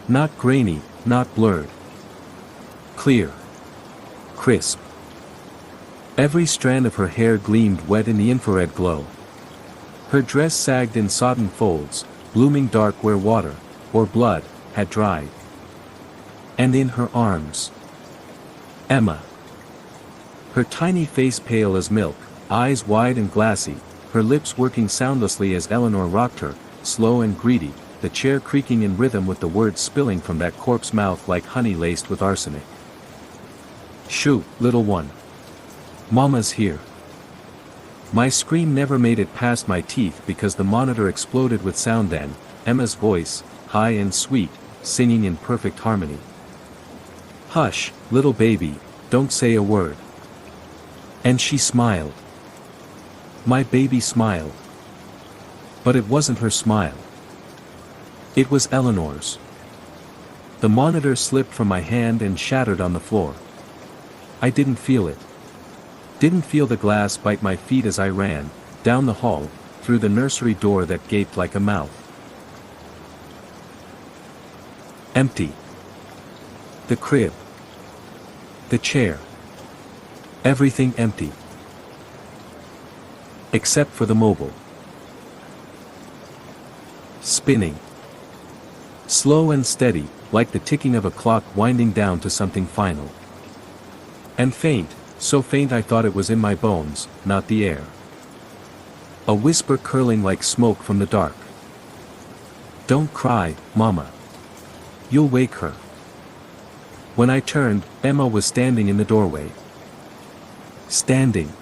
Not grainy, not blurred. Clear. Crisp. Every strand of her hair gleamed wet in the infrared glow. Her dress sagged in sodden folds, blooming dark where water, or blood, had dried. And in her arms, Emma. Her tiny face pale as milk, eyes wide and glassy, her lips working soundlessly as Eleanor rocked her, slow and greedy, the chair creaking in rhythm with the words spilling from that corpse mouth like honey laced with arsenic. Shoo, little one. Mama's here. My scream never made it past my teeth because the monitor exploded with sound then, Emma's voice, high and sweet, singing in perfect harmony. Hush, little baby, don't say a word. And she smiled. My baby smiled. But it wasn't her smile. It was Eleanor's. The monitor slipped from my hand and shattered on the floor. I didn't feel it. Didn't feel the glass bite my feet as I ran, down the hall, through the nursery door that gaped like a mouth. Empty. The crib. The chair. Everything empty. Except for the mobile. Spinning. Slow and steady, like the ticking of a clock winding down to something final. And faint, so faint I thought it was in my bones, not the air. A whisper curling like smoke from the dark. Don't cry, Mama. You'll wake her. When I turned, Emma was standing in the doorway. Standing.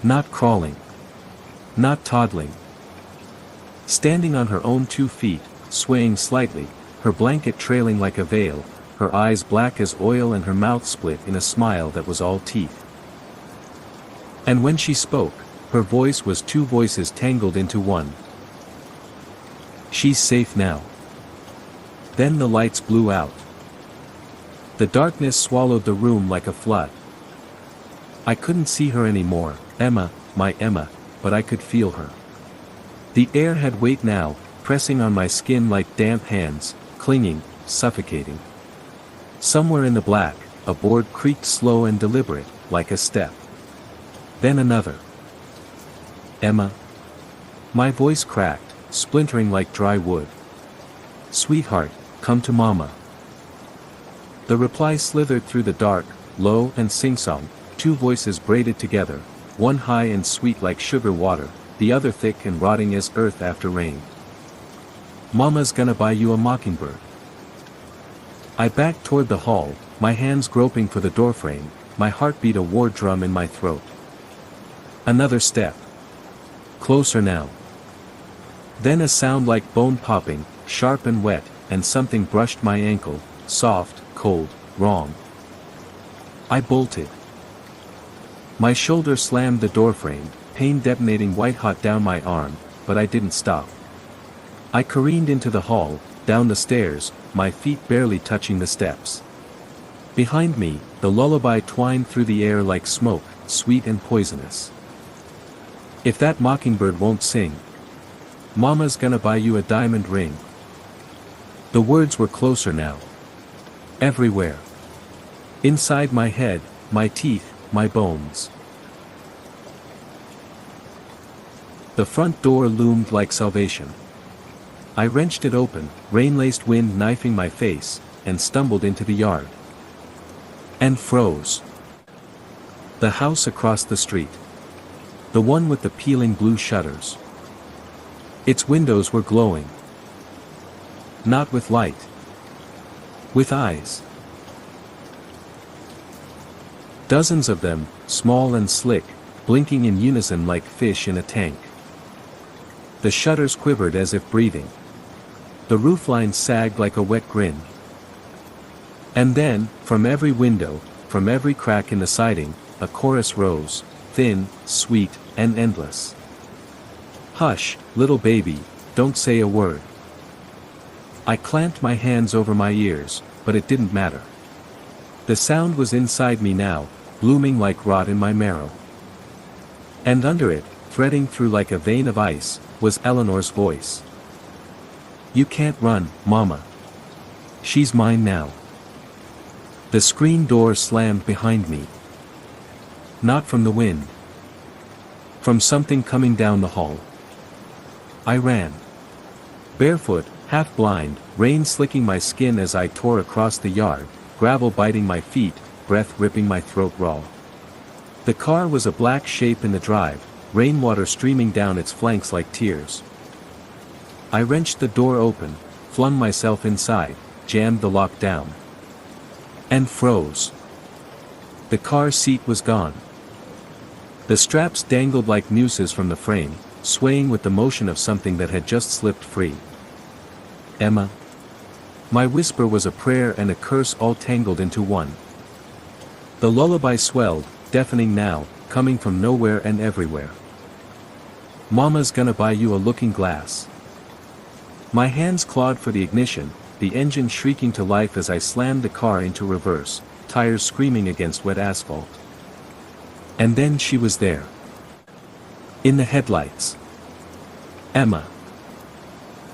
Not crawling. Not toddling. Standing on her own 2 feet, swaying slightly, her blanket trailing like a veil, her eyes black as oil and her mouth split in a smile that was all teeth. And when she spoke, her voice was 2 voices tangled into one. She's safe now. Then the lights blew out. The darkness swallowed the room like a flood. I couldn't see her anymore, Emma, my Emma, but I could feel her. The air had weight now, pressing on my skin like damp hands, clinging, suffocating. Somewhere in the black, a board creaked slow and deliberate, like a step. Then another. Emma. My voice cracked, splintering like dry wood. Sweetheart, come to Mama. The reply slithered through the dark, low and sing-song, 2 voices braided together, one high and sweet like sugar water, the other thick and rotting as earth after rain. Mama's gonna buy you a mockingbird. I backed toward the hall, my hands groping for the doorframe, my heartbeat a war drum in my throat. Another step. Closer now. Then a sound like bone popping, sharp and wet, and something brushed my ankle, soft, cold, wrong. I bolted. My shoulder slammed the doorframe, pain detonating white-hot down my arm, but I didn't stop. I careened into the hall, down the stairs, my feet barely touching the steps. Behind me, the lullaby twined through the air like smoke, sweet and poisonous. If that mockingbird won't sing, Mama's gonna buy you a diamond ring. The words were closer now. Everywhere. Inside my head, my teeth, my bones. The front door loomed like salvation. I wrenched it open, rain-laced wind knifing my face, and stumbled into the yard. And froze. The house across the street. The one with the peeling blue shutters. Its windows were glowing. Not with light. With eyes. Dozens of them, small and slick, blinking in unison like fish in a tank. The shutters quivered as if breathing. The roofline sagged like a wet grin. And then, from every window, from every crack in the siding, a chorus rose, thin, sweet, and endless. Hush, little baby, don't say a word. I clamped my hands over my ears, but it didn't matter. The sound was inside me now, blooming like rot in my marrow. And under it, threading through like a vein of ice, was Eleanor's voice. You can't run, Mama. She's mine now. The screen door slammed behind me. Not from the wind. From something coming down the hall. I ran. Barefoot, half blind, rain slicking my skin as I tore across the yard, gravel biting my feet, breath ripping my throat raw. The car was a black shape in the drive, rainwater streaming down its flanks like tears. I wrenched the door open, flung myself inside, jammed the lock down. And froze. The car seat was gone. The straps dangled like nooses from the frame, swaying with the motion of something that had just slipped free. Emma. My whisper was a prayer and a curse all tangled into one. The lullaby swelled, deafening now, coming from nowhere and everywhere. Mama's gonna buy you a looking glass. My hands clawed for the ignition, the engine shrieking to life as I slammed the car into reverse, tires screaming against wet asphalt. And then she was there. In the headlights. Emma.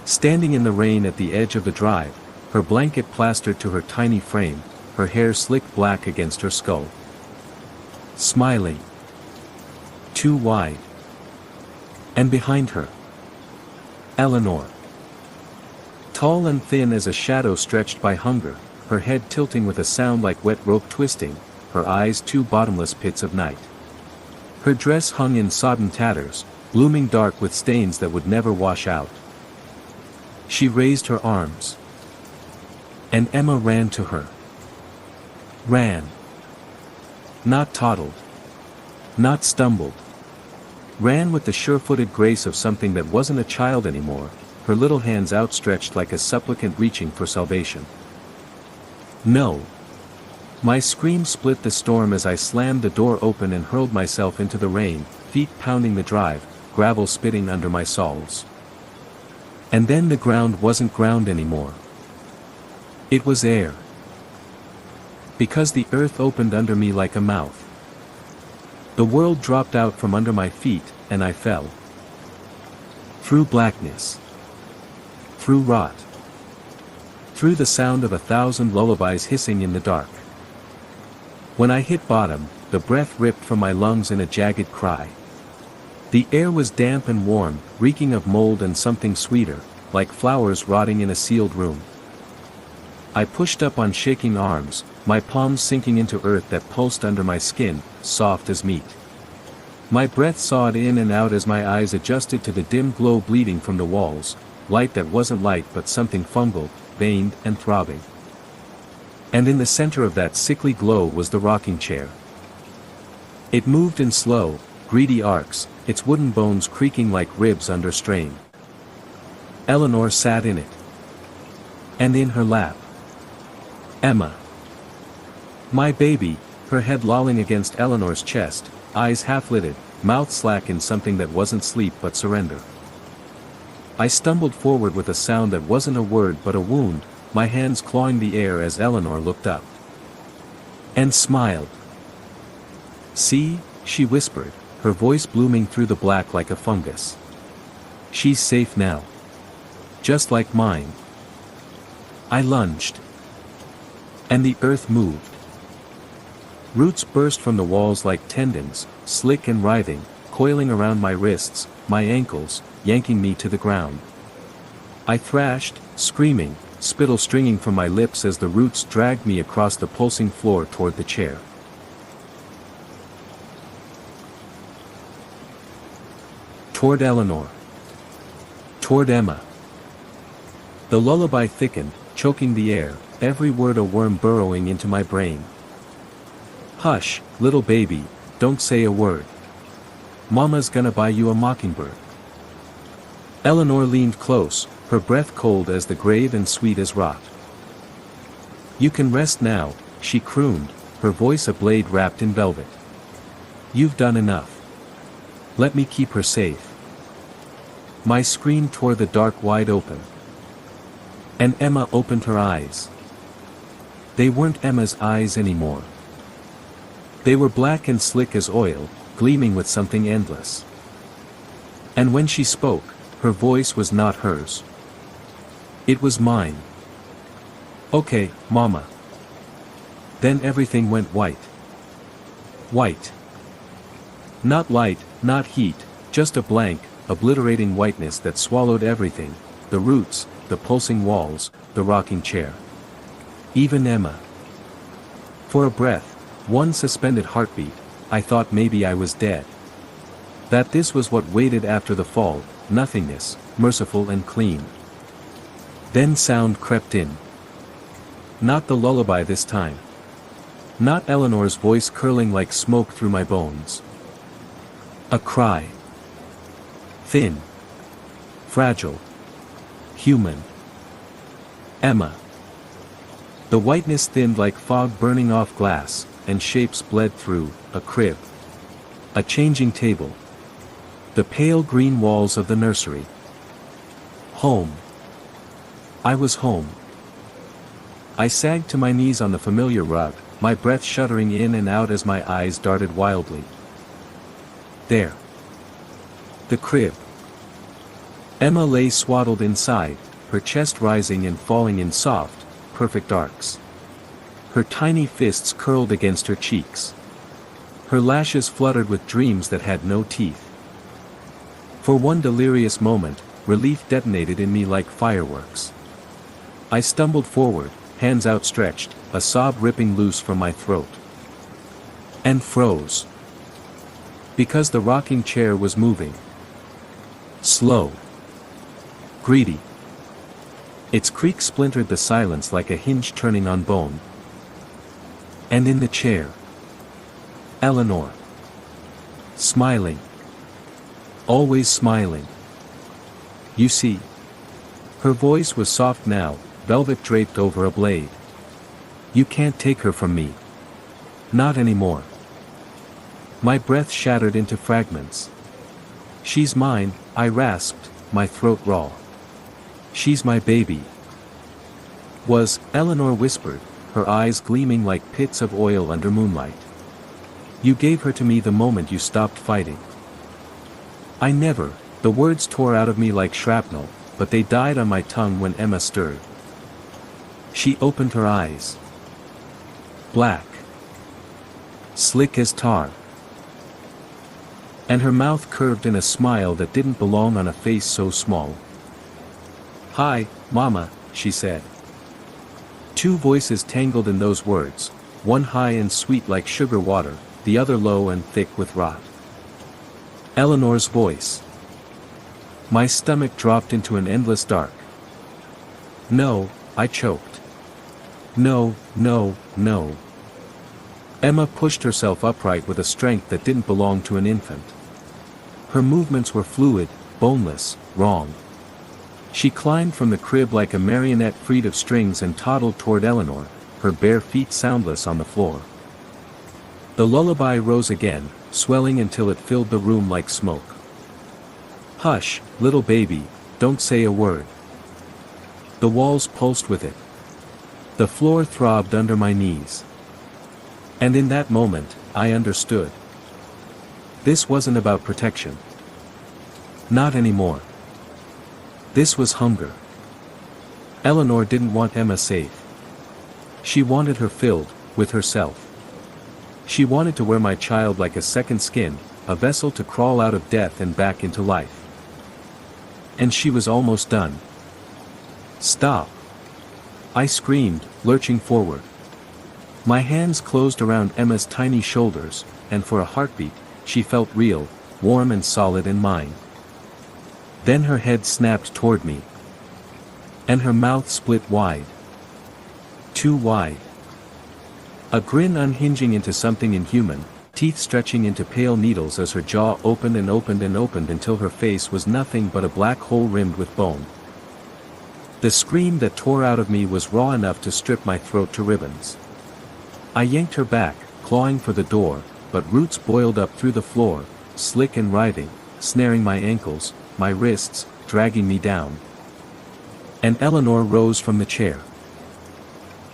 Standing in the rain at the edge of the drive, her blanket plastered to her tiny frame, her hair slicked black against her skull. Smiling. Too wide. And behind her. Eleanor. Tall and thin as a shadow stretched by hunger, her head tilting with a sound like wet rope twisting, her eyes two bottomless pits of night. Her dress hung in sodden tatters, blooming dark with stains that would never wash out. She raised her arms. And Emma ran to her. Ran. Not toddled. Not stumbled. Ran with the sure-footed grace of something that wasn't a child anymore, her little hands outstretched like a supplicant reaching for salvation. No. My scream split the storm as I slammed the door open and hurled myself into the rain, feet pounding the drive, gravel spitting under my soles. And then the ground wasn't ground anymore. It was air. Because the earth opened under me like a mouth. The world dropped out from under my feet, and I fell. Through blackness. Through rot. Through the sound of 1,000 lullabies hissing in the dark. When I hit bottom, the breath ripped from my lungs in a jagged cry. The air was damp and warm, reeking of mold and something sweeter, like flowers rotting in a sealed room. I pushed up on shaking arms, my palms sinking into earth that pulsed under my skin, soft as meat. My breath sawed in and out as my eyes adjusted to the dim glow bleeding from the walls, light that wasn't light but something fungal, veined and throbbing. And in the center of that sickly glow was the rocking chair. It moved in slow, greedy arcs, its wooden bones creaking like ribs under strain. Eleanor sat in it. And in her lap. Emma. My baby, her head lolling against Eleanor's chest, eyes half-lidded, mouth slack in something that wasn't sleep but surrender. I stumbled forward with a sound that wasn't a word but a wound, my hands clawing the air as Eleanor looked up. And smiled. "See," she whispered, her voice blooming through the black like a fungus. "She's safe now. Just like mine." I lunged. And the earth moved. Roots burst from the walls like tendons, slick and writhing, coiling around my wrists, my ankles, yanking me to the ground. I thrashed, screaming, spittle stringing from my lips as the roots dragged me across the pulsing floor toward the chair. Toward Eleanor. Toward Emma. The lullaby thickened, choking the air, every word a worm burrowing into my brain. "Hush, little baby, don't say a word. Mama's gonna buy you a mockingbird." Eleanor leaned close, her breath cold as the grave and sweet as rot. "You can rest now," she crooned, her voice a blade wrapped in velvet. "You've done enough. Let me keep her safe." My screen tore the dark wide open. And Emma opened her eyes. They weren't Emma's eyes anymore. They were black and slick as oil, gleaming with something endless. And when she spoke, her voice was not hers. It was mine. "Okay, Mama." Then everything went white. White. Not light, not heat, just a blank, obliterating whiteness that swallowed everything, the roots, the pulsing walls, the rocking chair. Even Emma. For a breath, one suspended heartbeat, I thought maybe I was dead. That this was what waited after the fall, nothingness, merciful and clean. Then sound crept in. Not the lullaby this time. Not Eleanor's voice curling like smoke through my bones. A cry. Thin. Fragile. Human. Emma. The whiteness thinned like fog burning off glass, and shapes bled through, a crib. A changing table. The pale green walls of the nursery. Home. I was home. I sagged to my knees on the familiar rug, my breath shuddering in and out as my eyes darted wildly. There. The crib. Emma lay swaddled inside, her chest rising and falling in soft, perfect arcs. Her tiny fists curled against her cheeks. Her lashes fluttered with dreams that had no teeth. For one delirious moment, relief detonated in me like fireworks. I stumbled forward, hands outstretched, a sob ripping loose from my throat. And froze. Because the rocking chair was moving. Slow. Greedy. Its creak splintered the silence like a hinge turning on bone. And in the chair. Eleanor. Smiling. Always smiling. You see. Her voice was soft now, velvet draped over a blade. You can't take her from me. Not anymore. My breath shattered into fragments. She's mine, I rasped, my throat raw. She's my baby. Was, Eleanor whispered, her eyes gleaming like pits of oil under moonlight. You gave her to me the moment you stopped fighting. I never, the words tore out of me like shrapnel, but they died on my tongue when Emma stirred. She opened her eyes. Black. Slick as tar. And her mouth curved in a smile that didn't belong on a face so small. "Hi, Mama," she said. Two voices tangled in those words, one high and sweet like sugar water, the other low and thick with rot. Eleanor's voice. My stomach dropped into an endless dark. "No," I choked. "No, no, no." Emma pushed herself upright with a strength that didn't belong to an infant. Her movements were fluid, boneless, wrong. She climbed from the crib like a marionette freed of strings and toddled toward Eleanor, her bare feet soundless on the floor. The lullaby rose again, swelling until it filled the room like smoke. "Hush, little baby, don't say a word. The walls pulsed with it. The floor throbbed under my knees. And in that moment, I understood. This wasn't about protection. Not anymore. This was hunger. Eleanor didn't want Emma safe. She wanted her filled with herself. She wanted to wear my child like a second skin, a vessel to crawl out of death and back into life. And she was almost done. Stop! I screamed, lurching forward. My hands closed around Emma's tiny shoulders, and for a heartbeat, she felt real, warm and solid in mine. Then her head snapped toward me. And her mouth split wide. Too wide. A grin unhinging into something inhuman, teeth stretching into pale needles as her jaw opened and opened and opened until her face was nothing but a black hole rimmed with bone. The scream that tore out of me was raw enough to strip my throat to ribbons. I yanked her back, clawing for the door, but roots boiled up through the floor, slick and writhing, snaring my ankles, my wrists, dragging me down. And Eleanor rose from the chair.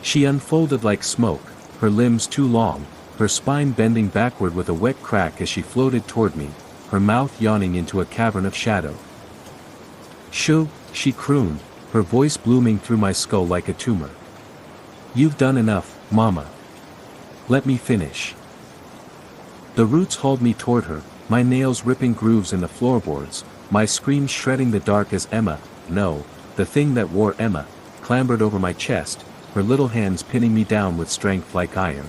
She unfolded like smoke, her limbs too long, her spine bending backward with a wet crack as she floated toward me, her mouth yawning into a cavern of shadow. "Shoo," she crooned, her voice blooming through my skull like a tumor. "You've done enough, Mama. Let me finish." The roots hauled me toward her, my nails ripping grooves in the floorboards, my screams shredding the dark as Emma, no, the thing that wore Emma, clambered over my chest, her little hands pinning me down with strength like iron.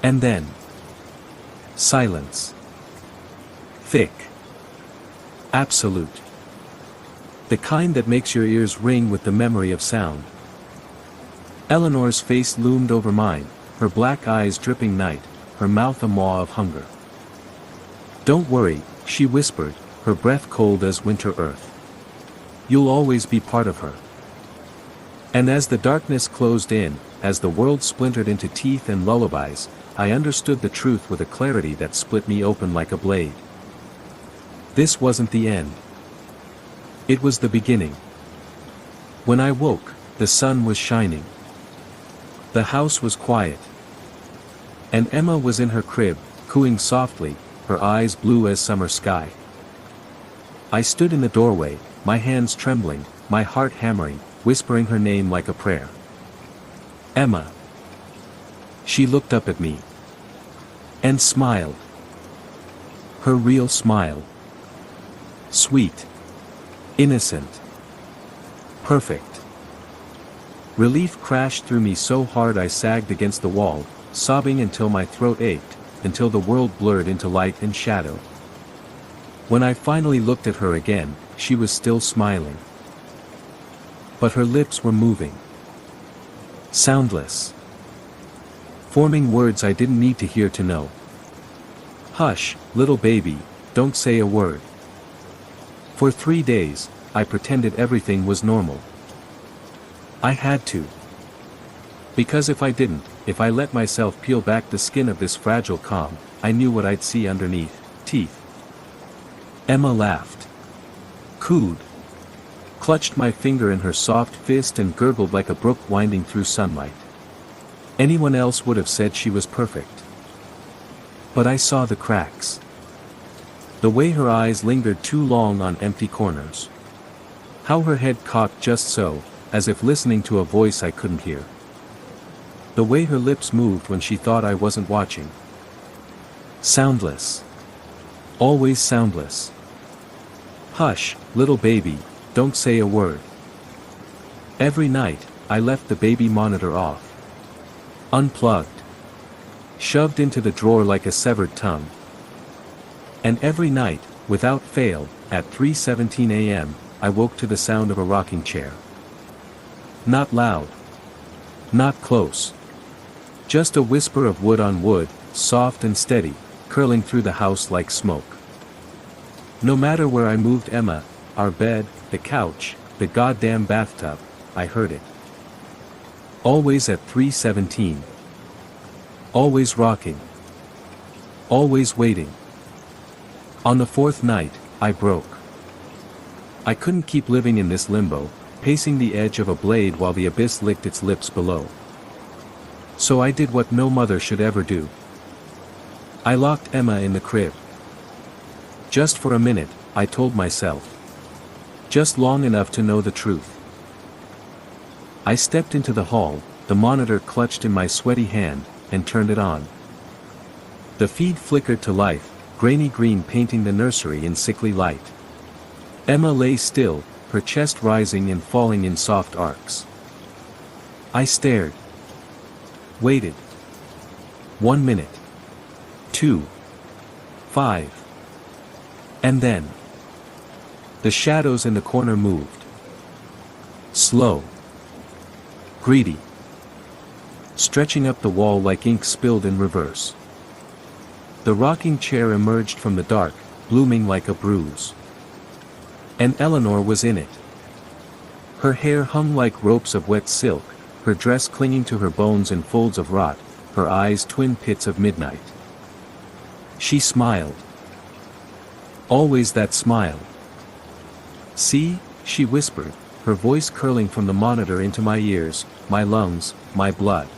And then, silence. Thick. Absolute. The kind that makes your ears ring with the memory of sound. Eleanor's face loomed over mine, her black eyes dripping night, her mouth a maw of hunger. "Don't worry," she whispered, her breath cold as winter earth. "You'll always be part of her." And as the darkness closed in, as the world splintered into teeth and lullabies, I understood the truth with a clarity that split me open like a blade. This wasn't the end. It was the beginning. When I woke, the sun was shining. The house was quiet. And Emma was in her crib, cooing softly, her eyes blue as summer sky. I stood in the doorway, my hands trembling, my heart hammering, whispering her name like a prayer. "Emma." She looked up at me. And smiled. Her real smile. Sweet. Innocent. Perfect. Relief crashed through me so hard I sagged against the wall, sobbing until my throat ached, until the world blurred into light and shadow. When I finally looked at her again, she was still smiling. But her lips were moving. Soundless. Forming words I didn't need to hear to know. "Hush, little baby, don't say a word." For 3 days, I pretended everything was normal. I had to. Because if I didn't, if I let myself peel back the skin of this fragile calm, I knew what I'd see underneath: teeth. Emma laughed. Cooed. Clutched my finger in her soft fist and gurgled like a brook winding through sunlight. Anyone else would have said she was perfect. But I saw the cracks. The way her eyes lingered too long on empty corners. How her head cocked just so, as if listening to a voice I couldn't hear. The way her lips moved when she thought I wasn't watching. Soundless. Always soundless. "Hush, little baby, don't say a word." Every night, I left the baby monitor off. Unplugged. Shoved into the drawer like a severed tongue. And every night, without fail, at 3:17 a.m., I woke to the sound of a rocking chair. Not loud. Not close. Just a whisper of wood on wood, soft and steady, curling through the house like smoke. No matter where I moved Emma, our bed, the couch, the goddamn bathtub, I heard it. Always at 3:17. Always rocking. Always waiting. On the 4th night, I broke. I couldn't keep living in this limbo, pacing the edge of a blade while the abyss licked its lips below. So I did what no mother should ever do. I locked Emma in the crib. Just for a minute, I told myself. Just long enough to know the truth. I stepped into the hall, the monitor clutched in my sweaty hand, and turned it on. The feed flickered to life, grainy green painting the nursery in sickly light. Emma lay still, her chest rising and falling in soft arcs. I stared. Waited. 1 minute. 2. 5. And then. The shadows in the corner moved. Slow. Greedy. Stretching up the wall like ink spilled in reverse. The rocking chair emerged from the dark, blooming like a bruise. And Eleanor was in it. Her hair hung like ropes of wet silk, her dress clinging to her bones in folds of rot, her eyes twin pits of midnight. She smiled. Always that smile. See, she whispered, her voice curling from the monitor into my ears, my lungs, my blood.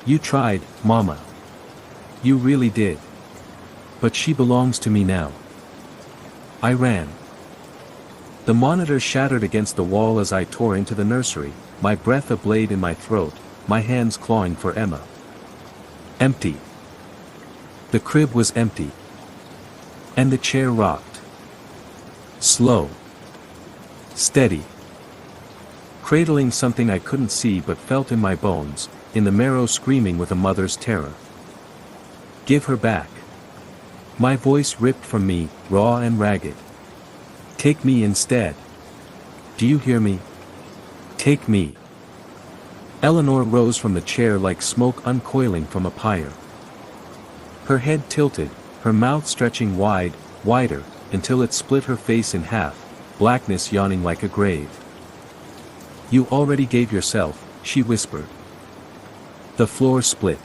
You tried, Mama. You really did. But she belongs to me now. I ran. The monitor shattered against the wall as I tore into the nursery, my breath a blade in my throat, my hands clawing for Emma. Empty. The crib was empty. And the chair rocked. Slow. Steady. Cradling something I couldn't see but felt in my bones, in the marrow screaming with a mother's terror. Give her back. My voice ripped from me, raw and ragged. Take me instead. Do you hear me? Take me. Eleanor rose from the chair like smoke uncoiling from a pyre. Her head tilted, her mouth stretching wide, wider, until it split her face in half, blackness yawning like a grave. You already gave yourself, she whispered. The floor split.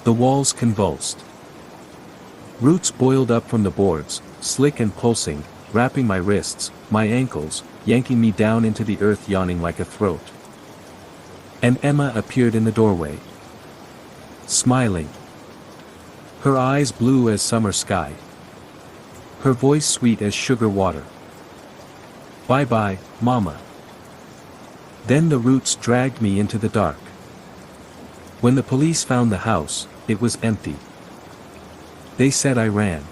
The walls convulsed. Roots boiled up from the boards, slick and pulsing, wrapping my wrists, my ankles, yanking me down into the earth yawning like a throat. And Emma appeared in the doorway. Smiling. Her eyes blue as summer sky. Her voice sweet as sugar water. Bye-bye, Mama. Then the roots dragged me into the dark. When the police found the house, it was empty. They said I ran.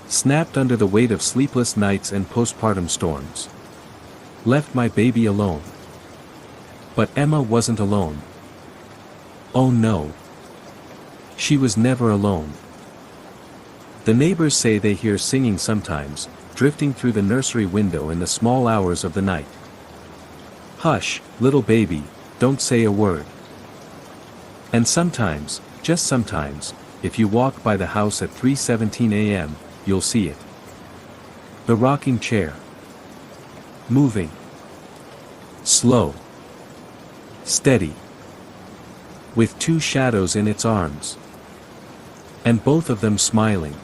Snapped under the weight of sleepless nights and postpartum storms. Left my baby alone. But Emma wasn't alone. Oh no. She was never alone. The neighbors say they hear singing sometimes, drifting through the nursery window in the small hours of the night. Hush, little baby, don't say a word. And sometimes, just sometimes, if you walk by the house at 3:17 a.m., you'll see it. The rocking chair. Moving. Slow. Steady. With two shadows in its arms. And both of them smiling.